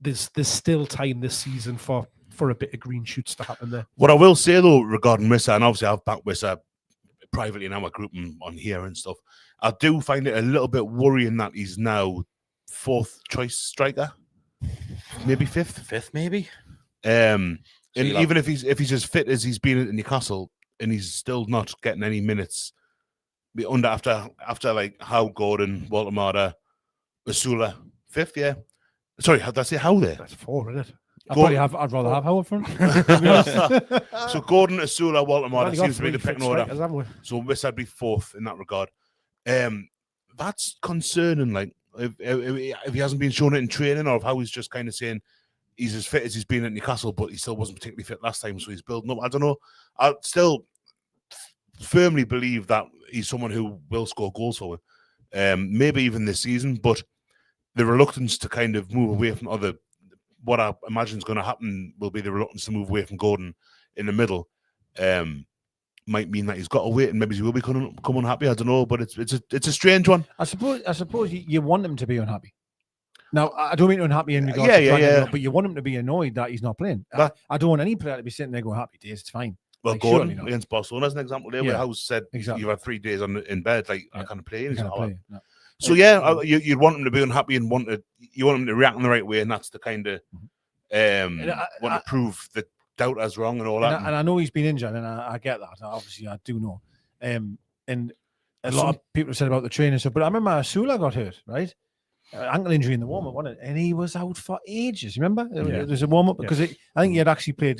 there's still time this season for a bit of green shoots to happen there. What I will say though regarding Wissa, and obviously I've backed Wissa privately in our group and on here and stuff, I do find it a little bit worrying that he's now 4th choice striker, maybe 5th. Fifth, maybe. And you'll even if he's as fit as he's been at Newcastle, and he's still not getting any minutes after like Howe, Gordon, Walter Marta, Asula, 5th, yeah. Sorry, did I say Howe there? That's 4, isn't it? I'd rather have Howe up front. To be honest. So Gordon, Asula, Walter Marta We've only got seems to be the 3 fit pecking order. strikers, haven't we? So Wissa would be 4th in that regard. That's concerning. Like if he hasn't been shown it in training, or if how he's just kind of saying he's as fit as he's been at Newcastle, but he still wasn't particularly fit last time, so he's building up. I don't know. I still firmly believe that he's someone who will score goals for him. Maybe even this season, but the reluctance to kind of move away from what I imagine is going to happen will be the reluctance to move away from Gordon in the middle. Might mean that he's got to wait and maybe he will become unhappy. I don't know, but it's a strange one. I suppose you want him to be unhappy. Now, I don't mean unhappy in regards Yeah, to trying to yeah. not, but you want him to be annoyed that he's not playing. I don't want any player to be sitting there going, happy days, it's fine. Well, Like, Gordon surely not. against Barcelona as an example there, where Yeah, House said exactly. you had 3 days in bed, like I Yeah. can't play. And You he's can't like, "Oh." play, no. So yeah, you'd want him to be unhappy and you want him to react in the right way, and that's the kind of want to prove that doubt us wrong and all that. And I know he's been injured, and I get that. Obviously, I do know. And a lot of people have said about the training stuff, but I remember Asula got hurt, right? Ankle injury in the warm-up, wasn't it? And he was out for ages. Remember? Yeah. There's a warm-up because I think he had actually played,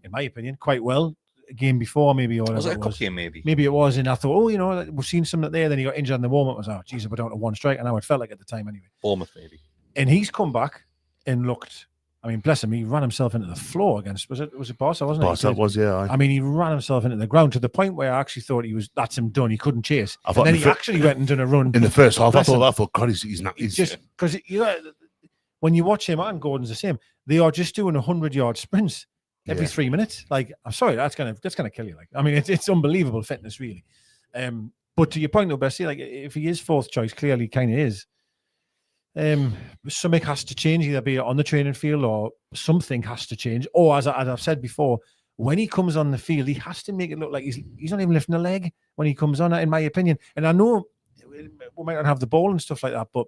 in my opinion, quite well a game before, maybe. Or Was it a whatever cup game, maybe? Maybe it was, and I thought, we've seen something there. Then he got injured in the warm-up. I was, geez, we're down to 1 strike. And now it felt like at the time anyway. Bournemouth, maybe. And he's come back and looked. I mean, bless him, he ran himself into the floor against. Was it Barca? Wasn't it? Barca was, yeah. I mean, he ran himself into the ground to the point where I actually thought that's him done. He couldn't chase. I And thought then in he the actually went and done a run. In the first half, I Bless him. thought, God, he's not. He's Just because when you watch him and Gordon's the same, they are just doing 100-yard sprints every 3 minutes. Like, I'm sorry, that's gonna kill you. Like, I mean, it's unbelievable fitness, really. But to your point, though, Bessie, like if he is 4th choice, clearly kind of is. Something has to change, either be it on the training field or something has to change. Or as I've said before, when he comes on the field, he has to make it look like he's not even lifting a leg when he comes on, in my opinion. And I know we might not have the ball and stuff like that, but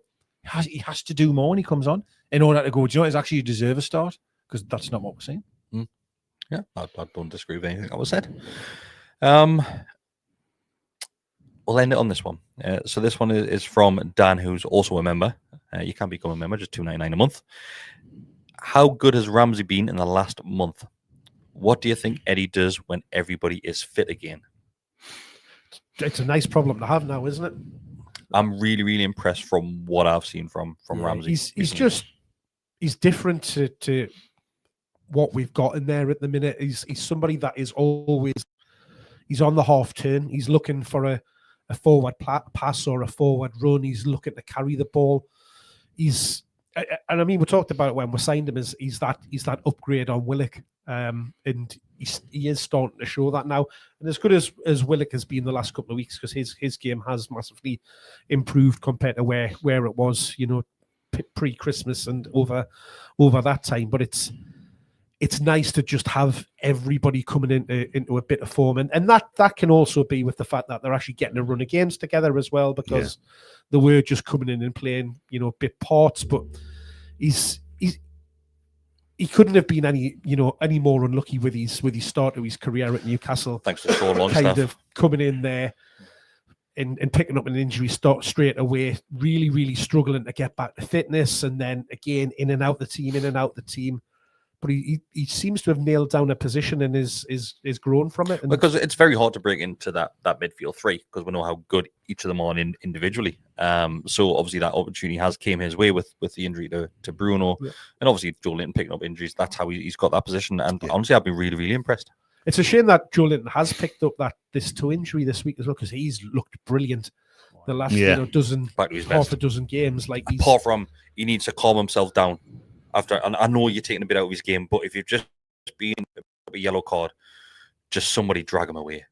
he has to do more when he comes on in order to go, do you know, it's actually you deserve a start, because that's not what we're saying. Yeah, I don't disagree with anything that was said. We'll end it on this one. So this one is from Dan, who's also a member. You can become a member, just $2.99 a month. How good has Ramsey been in the last month? What do you think Eddie does when everybody is fit again? It's a nice problem to have now, isn't it? I'm really, really impressed from what I've seen from Ramsey. He's different to what we've got in there at the minute. He's somebody that is always on the half turn. He's looking for a forward pass or a forward run. He's looking to carry the ball. And I mean, we talked about it when we signed him. He's that upgrade on Willock, and he is starting to show that now. And as good as Willock has been the last couple of weeks, because his game has massively improved compared to where it was, pre-Christmas and over that time. But it's nice to just have everybody coming into a bit of form, and that can also be with the fact that they're actually getting a run of games together as well, because they were just coming in and playing bit parts. But he couldn't have been any more unlucky with his start to his career at Newcastle. Thanks for so long, kind of coming in there and picking up an injury straight away, really, really struggling to get back to fitness, and then again in and out the team. But he seems to have nailed down a position and is grown from it. And because it's very hard to break into that midfield three, because we know how good each of them are individually. So obviously that opportunity came his way with the injury to Bruno, and obviously Joe Linton picking up injuries. That's how he's got that position. And honestly, I've been really, really impressed. It's a shame that Joe Linton has picked up this toe injury this week as well, because he's looked brilliant the last half a dozen games. Like apart from he needs to calm himself down. After, and I know you're taking a bit out of his game, but if you've just been a yellow card, just somebody drag him away.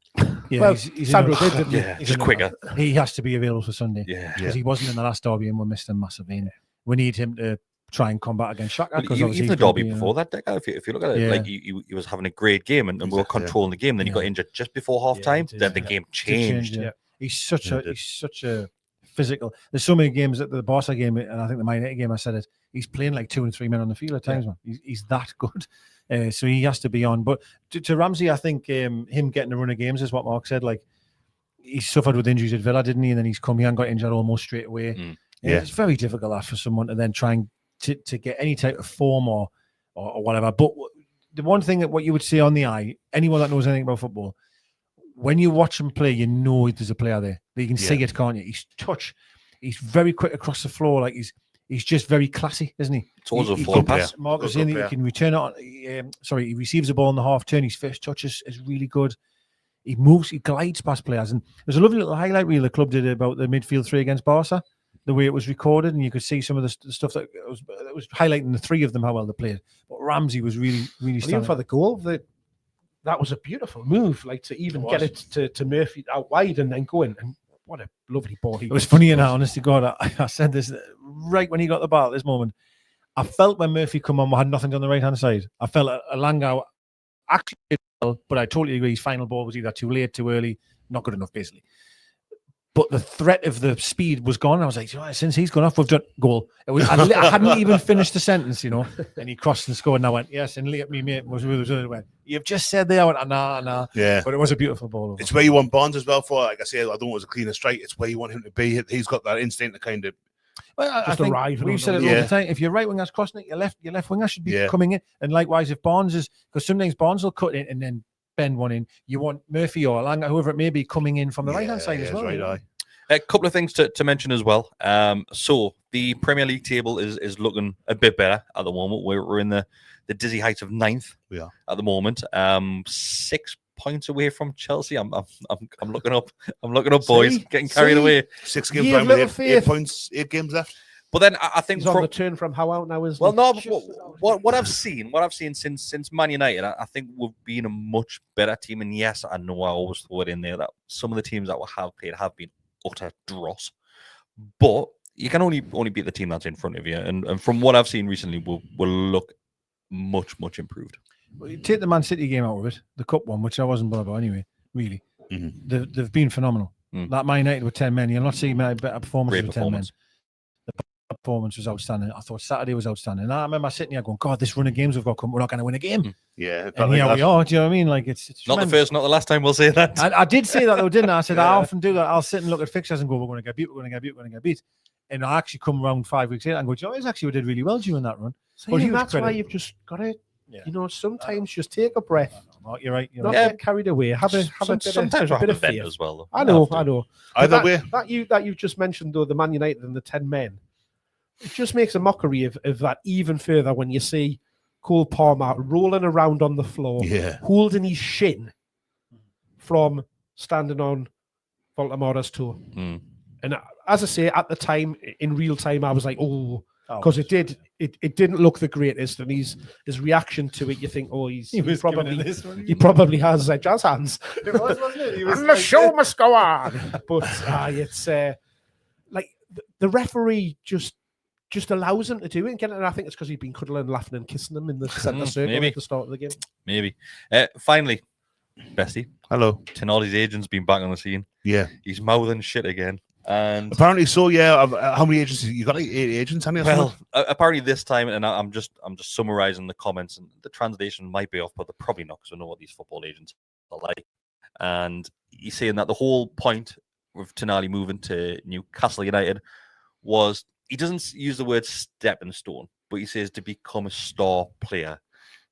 Yeah, well, he's Sandro did, didn't he? Yeah, just quicker. He has to be available for Sunday. Yeah, because he wasn't in the last derby and we missed him massively. And we need him to try and combat against Shaka. Even the derby before that, if you look at it, like he was having a great game and we were controlling the game. Then he got injured just before half time. Then the game changed. He's such a physical. There's so many games at the Barca game, and I think the Man United game, I said it, he's playing like 2 and 3 men on the field at times, man. He's that good. So he has to be on. But to Ramsey, I think him getting a run of games is what Mark said. Like, he suffered with injuries at Villa, didn't he? And then he's come here and got injured almost straight away. It's very difficult that for someone to then try to get any type of form or whatever. But the one thing that what you would see on the eye, anyone that knows anything about football, when you watch him play, you know there's a player there. You can see it, can't you? He's very quick across the floor. Like he's just very classy, isn't he? It's also a forward pass. Mark was saying that he can return it on. He receives the ball in the half turn. His first touch is really good. He moves, he glides past players. And there's a lovely little highlight reel the club did about the midfield three against Barca, the way it was recorded, and you could see some of the stuff that was highlighting the three of them, how well they played. But Ramsey was really, really even for the goal, that was a beautiful move, like to even get it to Murphy out wide and then go in. And what a lovely ball he. It was funny, and honestly, God, I said this right when he got the ball at this moment. I felt when Murphy come on, we had nothing on the right hand side. I felt Elanga actually did well, but I totally agree. His final ball was either too late, too early, not good enough, basically. But the threat of the speed was gone. I was like, since he's gone off, we've done goal. I hadn't even finished the sentence, And he crossed and scored, and I went, yes. And me mate was went, you've just said there. I went, nah. Yeah. But it was a beautiful ball. It's where you want Barnes as well for. Like I say, I don't know it was a cleaner strike. It's where you want him to be. He's got that instinct to kind of. Well, I think we've said it all the time. If your right winger's crossing it, your left winger should be coming in. And likewise, if Barnes is, because sometimes Barnes will cut in and then bend one in. You want Murphy or Elanga, whoever it may be, coming in from the right hand side as well. Right, a couple of things to mention as well. So the Premier League table is looking a bit better at the moment. We're in the dizzy heights of 9th at the moment. 6 points away from Chelsea. I'm looking up. I'm looking up, boys. Getting carried away. 6 games down with 8 points, 8 games left. But then I think he's on the turn from how out now is well. No, what I've seen since Man United, I think we've been a much better team. And yes, I know I always throw it in there that some of the teams that we have played have been utter dross. But you can only beat the team that's in front of you. And from what I've seen recently, we'll look much improved. Well, you take the Man City game out of it, the cup one, which I wasn't bothered about anyway. Really, they've been phenomenal. That Man United with 10 men, you'll not see many better performances with 10 men. The performance was outstanding. I thought Saturday was outstanding. And I remember sitting here going, God, this run of games we've got coming, we're not going to win a game. Yeah, and here we are. Do you know what I mean? Like it's not tremendous. The first, not the last time we'll say that. I did say that though, didn't I? I said I often do that. I'll sit and look at fixtures and go, we're going to get beat, we're going to get beat, we're going to get beat. And I actually come around 5 weeks later and go, you know, actually we did really well during that run. So that's why you've just got to, sometimes just take a breath. No, you're right. Not get carried away. Have a bit of faith as well. Though. I know. Either way, that you've just mentioned though, the Man United and the 10 men, it just makes a mockery of that even further when you see Cole Palmer rolling around on the floor, holding his shin from standing on Voltamora's toe. And as I say, at the time, in real time, I was like, oh, because it didn't look the greatest, and his reaction to it, you think, oh, he probably has jazz hands. It was, wasn't it? And the show must go on. But it's like the referee just allows him to do it. And I think it's because he'd been cuddling, laughing, and kissing them in the centre circle at the start of the game. Maybe. Finally, Bestie. Hello. Tenali's agent's been back on the scene. Yeah. He's mouthing shit again. And apparently so, yeah. How many agents? You got 8 agents, haven't you? Well, apparently this time, and I'm just summarizing the comments, and the translation might be off, but they're probably not, because I know what these football agents are like. And he's saying that the whole point of Tenali moving to Newcastle United was, he doesn't use the word stepping stone, but he says to become a star player.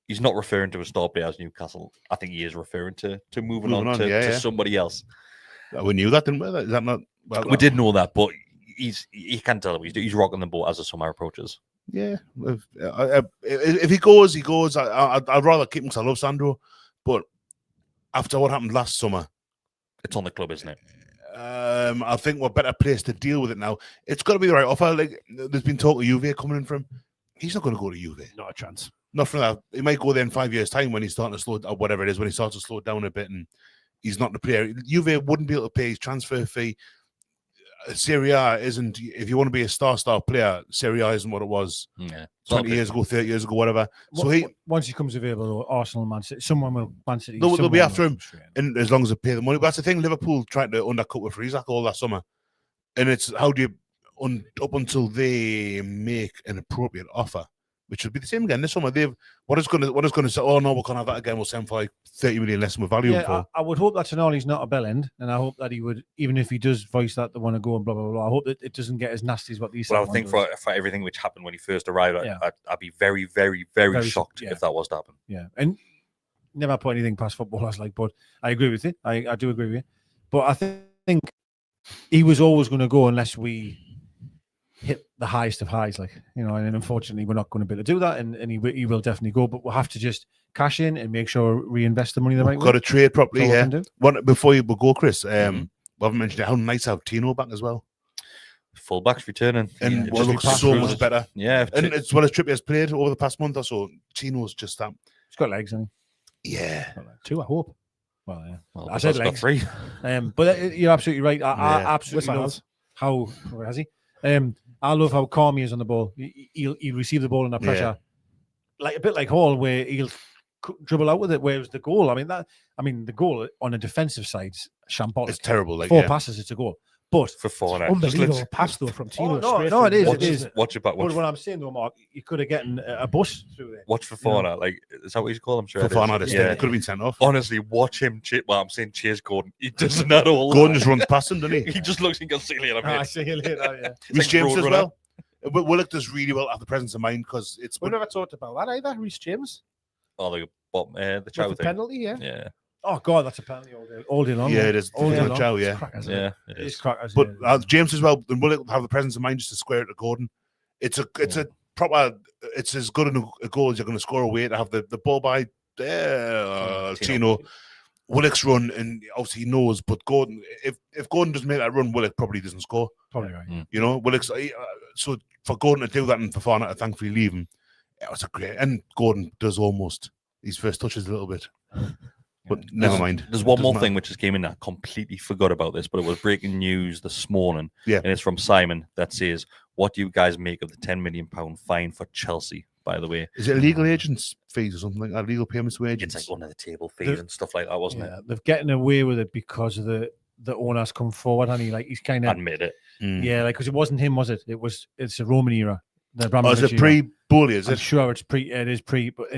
He's not referring to a star player as Newcastle. I think he is referring to moving on to somebody else. We knew that, didn't we? Is that not? Well, we did know that, but you can't tell him he's rocking the boat as the summer approaches. Yeah, if he goes, he goes. I'd rather keep him because I love Sandro, but after what happened last summer, it's on the club, isn't it? I think we're better placed to deal with it now. It's got to be the right offer. Like, there's been talk of Juve coming in from. He's not going to go to Juve. Not a chance. Not from that. He might go there in 5 years' time when he's starting to slow, or whatever it is, when he starts to slow down a bit, and he's not the player. Juve wouldn't be able to pay his transfer fee. Serie A isn't. If you want to be a star player, Serie A isn't what it was 20 years ago, 30 years ago, whatever. So once he comes available, Arsenal, Man City, someone will Man City. They'll be after him, and as long as they pay the money. But that's the thing. Liverpool tried to undercut with Rizak all that summer, and it's how do you up until they make an appropriate offer, which would be the same again this summer. What is going to say? Oh no, we can't have that again. We'll send for like 30 million less than we value him for. I would hope that Tonali's not a bell end, and I hope that he would, even if he does voice that they want to go and blah blah blah. I hope that it doesn't get as nasty as what these. Well, I think for everything which happened when he first arrived, I'd be very, very, very shocked if that was to happen. Yeah, and never put anything past footballers, but I agree with you. I do agree with you, but I think he was always going to go unless we hit the highest of highs, and unfortunately we're not going to be able to do that, and he will definitely go, but we'll have to just cash in and make sure reinvest the money the right way. Got to trade properly, yeah. Before you go, Chris, we haven't mentioned it, how nice to have Tino back as well. Fullbacks returning, and looks so much better. Yeah, and as well as Trippier's played over the past month or so, Tino's just that. He's got legs, hasn't he? Yeah, 2, I hope. Well, yeah. Well, I said legs. 3. But you're absolutely right. I absolutely love how has he? I love how calm he is on the ball. He'll receive the ball under pressure, like a bit like Hall, where he'll dribble out with it. Whereas the goal, the goal on the defensive side's shambolic. It's terrible. 4 passes, it's a goal. But for 4, unbelievable pass though from Tino. No, it is. Watch it back. But what I'm saying though, Mark, you could have gotten a bus through there. Watch for Fofana. Is that what you call him? Sure, Fofana, could have been sent off. Honestly, watch him. I'm saying chase Gordon. He doesn't at all. Gordon just runs past him, doesn't he? He just looks and goes, "See you later, mate." See you later. Yeah. Reece James as well. Willock does really well have the presence of mind because it's. We never talked about that either. Reece James. Oh, the chow thing. Penalty, yeah. Oh God, that's a penalty all day long. Yeah, it is. All day long. Chow, it is. Crackers, but James as well, and Willock have the presence of mind just to square it to Gordon. It's a proper. It's as good a goal as you're going to score away to have the ball by Tino. Willock's run, and obviously he knows, but Gordon, if Gordon doesn't make that run, Willock probably doesn't score. Probably right. Willock's so for Gordon to do that and for Fofana to thankfully leave him, it was a great. And Gordon does almost his first touches a little bit, but never mind. There's one more thing which just came in. I completely forgot about this, but it was breaking news this morning. Yeah, and it's from Simon that says, "What do you guys make of the £10 million fine for Chelsea?" By the way, is it illegal agents fees or something like that? Legal payments to agents? It's like under the table fees and stuff like that, wasn't it? They're getting away with it because of the owners come forward, and he's kind of admit it. Yeah, because it wasn't him, was it? It's a Roman era. Is it pre-bully? Is it? I'm sure it's pre. It is pre, but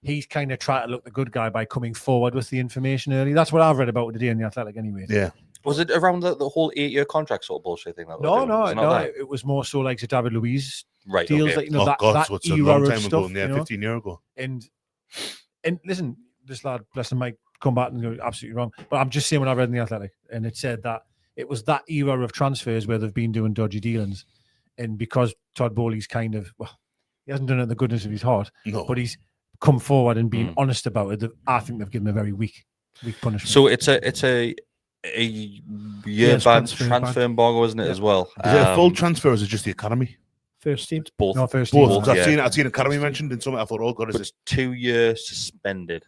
he's kind of tried to look the good guy by coming forward with the information early. That's what I've read about today in the Athletic, anyway. Yeah. Was it around the whole 8-year contract sort of bullshit thing? No. It was more so like the David Luiz deals, okay. that so it's a era long of time stuff, ago. Yeah, 15 years ago. And listen, this lad, bless him, might come back and go absolutely wrong. But I'm just saying what I read in the Athletic, and it said that it was that era of transfers where they've been doing dodgy dealings, and because Todd Bowley's he hasn't done it in the goodness of his heart, but he's come forward and been honest about it. I think they've given him a very weak punishment. So it's a year ban transfer embargo, isn't it, as well? Is it a full transfer or is it just the academy? First team. It's both. No, first team. Both. Yeah. I've seen a Academy mentioned in something. I thought, oh god, is But this? 2 years suspended.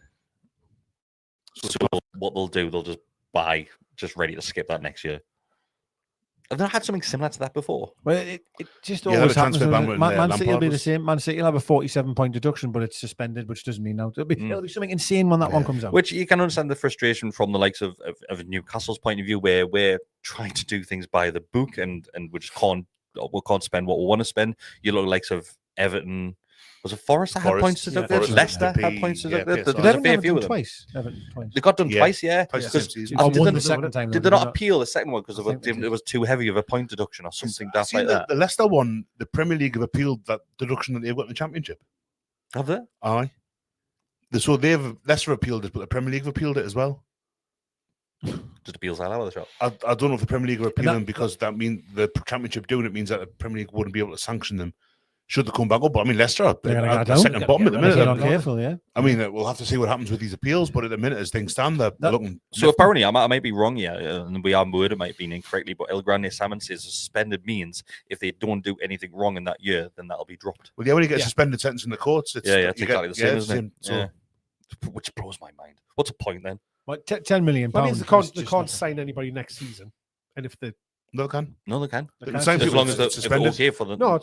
So what they'll do, they'll just buy, just ready to skip that next year. Have they not had something similar to that before? Well, it just Yeah, always the happens. transfer ban doesn't it? when, Man City will Lampard be the was- same. Man City will have a 47-point deduction, but it's suspended, which doesn't mean out. It'll be something insane when that one comes out. Which you can understand the frustration from the likes of Newcastle's point of view, where we're trying to do things by the book and we just can't spend what we want to spend. You look likes of Everton. Was it Forest that had Forest, points deducted? Forest, Leicester the had P, points yeah, deducted. PSR. There's Did a fair Everton few have of them. twice? Everton twice. They got done Yeah. twice, yeah. Twice the Because same season. Oh, did won they- the second time. Did though, they not did appeal the second one because I think they it did. was too heavy of a point deduction or something I've daft seen like that? the Leicester one, the Premier League have appealed that deduction that they've got in the Championship. Have they? Aye. So Leicester appealed it, but the Premier League have appealed it as well. Just appeals that out of the shop. I don't know if the Premier League are that- appealing because that means the Championship doing it means that the Premier League wouldn't be able to sanction them should they come back up. But I mean, Leicester are They're gonna at go the down. second bottom at the If you're minute. not careful, yeah. I mean, we'll have to see what happens with these appeals, but at the minute, as things stand, they're looking. So apparently, I might be wrong here, and we are worded might be incorrectly, but El Grande Salmon says suspended means if they don't do anything wrong in that year, then that'll be dropped. Well, yeah, when you get a Yeah. suspended sentence in the courts, it's It's you exactly the same, it's isn't it? So, Yeah. Which blows my mind. What's the point then? What, 10 million That pounds. means they is can't just can't nothing. sign anybody next season. And if the no, they can. No, they can. They They can't sign just- As people long as they're, if they're suspended. okay for the. no,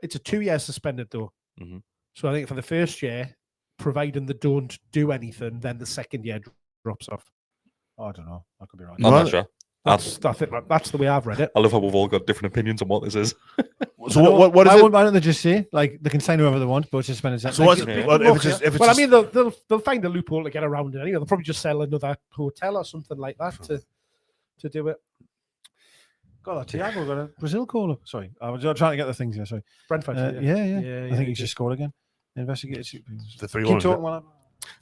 it's a 2-year suspended though. Mhm. So I think for the first year, providing they don't do anything, then the second year drops off. Oh, I don't know. I could be wrong. I'm No, not sure. I think that's the way I've read it. I love how we've all got different opinions on what this is. So what is why it? Why don't they just say like they can sign whoever they want, but it's suspended sentence? So what's Like, it? Well, if it's just, if it's Well, I just- mean, they'll find a loophole to get around it. Anyway, they'll probably just sell another hotel or something like that to do it. God, Thiago got a Brazil call up. Sorry, I was trying to get the things here. Sorry. Brentford. Yeah. I think he just scored again. Investigated. the Keep 3-1. talking while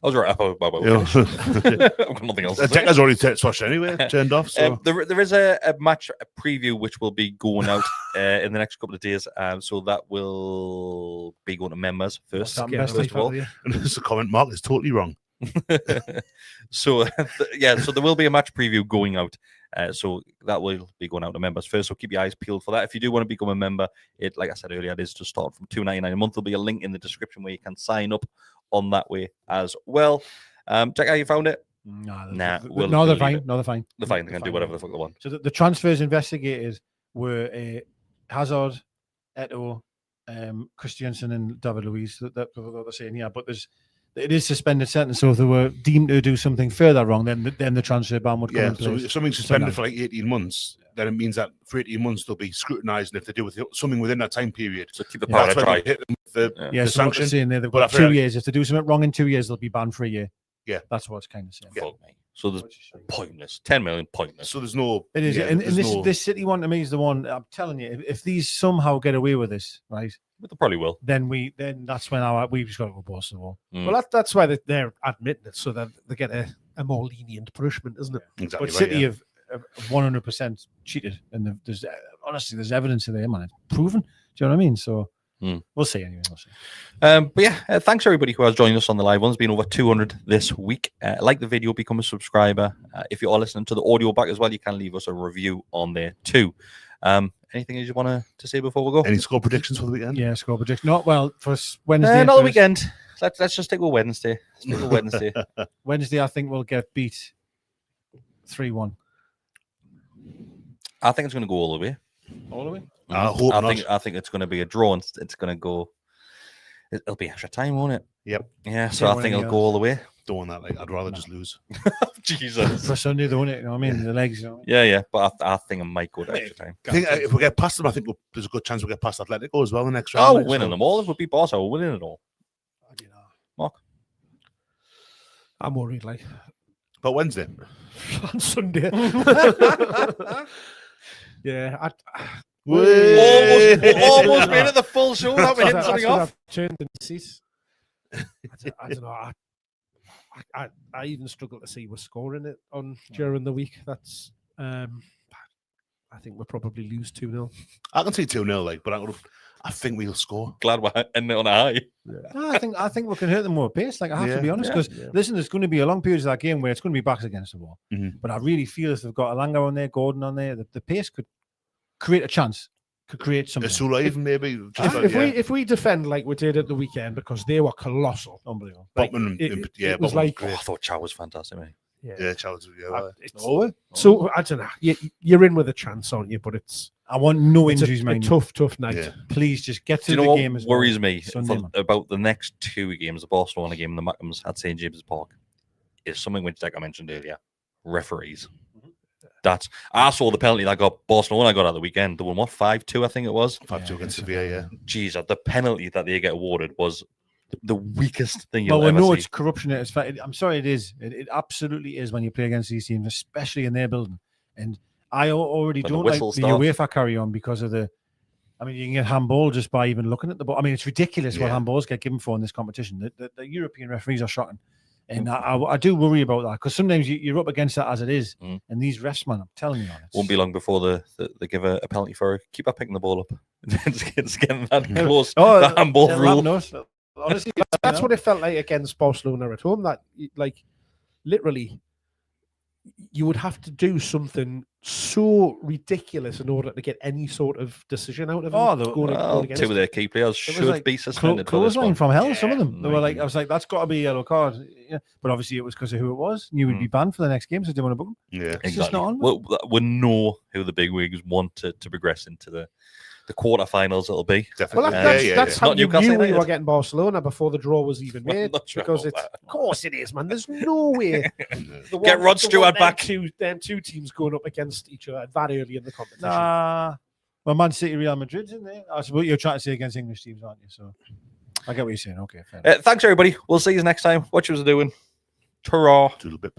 I was right up about Yeah. I've got nothing else. The To say. Decker's already swatched anyway, turned off. So There is a match preview which will be going out in the next couple of days. So that will be going to members first. that Get best a first of all. life out of you. and there's a comment. Mark is totally wrong. So yeah, so there will be a match preview going out. So that will be going out to members first. So keep your eyes peeled for that. If you do want to become a member, it, like I said earlier, it is to start from $2.99 a month. There'll be a link in the description where you can sign up on that way as well. Check out, you found it. Nah, we'll no, they're leave fine. it. No, they're fine. They're fine. They can do fine. whatever the fuck they want. So the transfers investigated were Hazard, Eto'o, Christiansen, and David Luiz. That's what they're saying. Yeah, but it is suspended sentence. So if they were deemed to do something further wrong, then the transfer ban would come Yeah. in So place. if something's suspended no. for like 18 months, then it means that for 18 months they'll be scrutinised, and if they do with something within that time period, So keep the Yeah, powder that's when dry. they hit them with the Yeah. Yeah, the so what they're sanction. saying there, they've But got after 2 that- years. If they do something wrong in 2 years, they'll be banned for a year. Yeah. That's what it's kind of saying. Fuck me. So there's pointless. 10 million pointless. So there's no. It is, yeah, and there's no- this City one to me is the one. I'm telling you, if these somehow get away with this, right, But they probably will. then that's when we've just got to go balls to the wall. Well, that's why they're admitting it, so that they get a more lenient punishment, isn't it? exactly But right, City yeah. have 100% cheated, and there's honestly there's evidence of there, man. It's proven. Do you know what I mean? So we'll see anyway. We'll see. But yeah, thanks everybody who has joined us on the live ones. Been over 200 this week. Like the video, become a subscriber. If you are listening to the audio back as well, you can leave us a review on there too. Anything you want to say before we go? Any score predictions for the weekend? Yeah, score prediction. Not well for Wednesday. Another first. weekend. Let's just stick with Wednesday. Stick with Wednesday. Wednesday, I think we'll get beat 3-1. I think it's going to go all the way. All the way. I hope not. I think it's going to be a draw. And it's going to go. It'll be extra time, won't it? Yep. Yeah. So Yeah, I think well, it'll go all the way. Don't want that. Like, I'd rather just lose. Jesus. For Sunday, though, innit? You know what I mean? The legs. You know? Yeah. But I think it might go to extra time. I think if we get past them, I think there's a good chance we'll get past Atletico as well in the next Oh, round. we're winning them all. If we beat Barca, we're winning it all. I don't know. Mark. I'm worried, like But Wednesday. on Sunday. Yeah, Almost made it the full show. That we hitting something off. Turned in the seats. I don't know. I even struggle to see we're scoring it on during the week. That's I think we'll probably lose 2-0. I can see 2-0, like, but I think we'll score. Glad we're ending on a high. No, I think we can hurt them more pace. Like I have to be honest, Yeah. because listen, there's going to be a long period of that game where it's going to be backs against the wall. Mhm. But I really feel if they've got Alanga on there, Gordon on there, the pace could create a chance. could create something. Sula even maybe. Just If we defend like we did at the weekend, because they were colossal, Unbelievable. like, Botman, it was Botman like Oh, I thought Chow was fantastic, mate. yeah, Charles, So I don't know. You're in with a chance, aren't you? But I want no it's injuries, a man. tough night. Yeah. Please just get Do to you the know what game as well. worries me Sunday, man. about the next 2 games, the Barcelona game and the Mackems at St. James's Park, is something which, like I mentioned earlier, referees. That's I saw the penalty that Barcelona got at the weekend. The one, what, 5-2, I think it was. 5-2 against Sevilla, yeah. Jeez, the penalty that they get awarded was the weakest thing Well, you'll we ever know see. it's corruption. I'm sorry, it is. It absolutely is when you play against these teams, especially in their building. And I already When the don't like whistle the starts. UEFA carry on because of the. I mean, you can get handball just by even looking at the ball. I mean, it's ridiculous what Yeah. handballs get given for in this competition. The European referees are shocking. And I do worry about that because sometimes you're up against that as it is. Mm. And these refs, man, I'm telling you. Won't be long before they give a penalty for a keeper picking the ball up. It's getting that close. The handball rule. Honestly, That's what it felt like against Barcelona at home. That like literally, you would have to do something so ridiculous in order to get any sort of decision out of them. Oh, Well, against 2 of their key players was should like be suspended for this clothesline one. from hell. Some of them, they were like, nightmare. I was like, that's got to be a yellow card. Yeah. But obviously, it was because of who it was. And you would be banned for the next game, so they want to book them. Yeah. It's just not on. Well, we know who the big wigs want to progress into the quarterfinals. It'll be. Definitely. Well, that's It's how not you Newcastle knew we United. were getting Barcelona before the draw was even Well, made. not sure Because about it's, that. of course it is, man. There's no way. Get Rod Stewart back. Them two teams going up against each other that early in the competition. Nah. Well, Man City, Real Madrid's in there. That's what you're trying to say against English teams, aren't you? So I get what you're saying. Okay, fair enough. Thanks, everybody. We'll see you next time. What you was doing? Ta-ra. Doodle bip.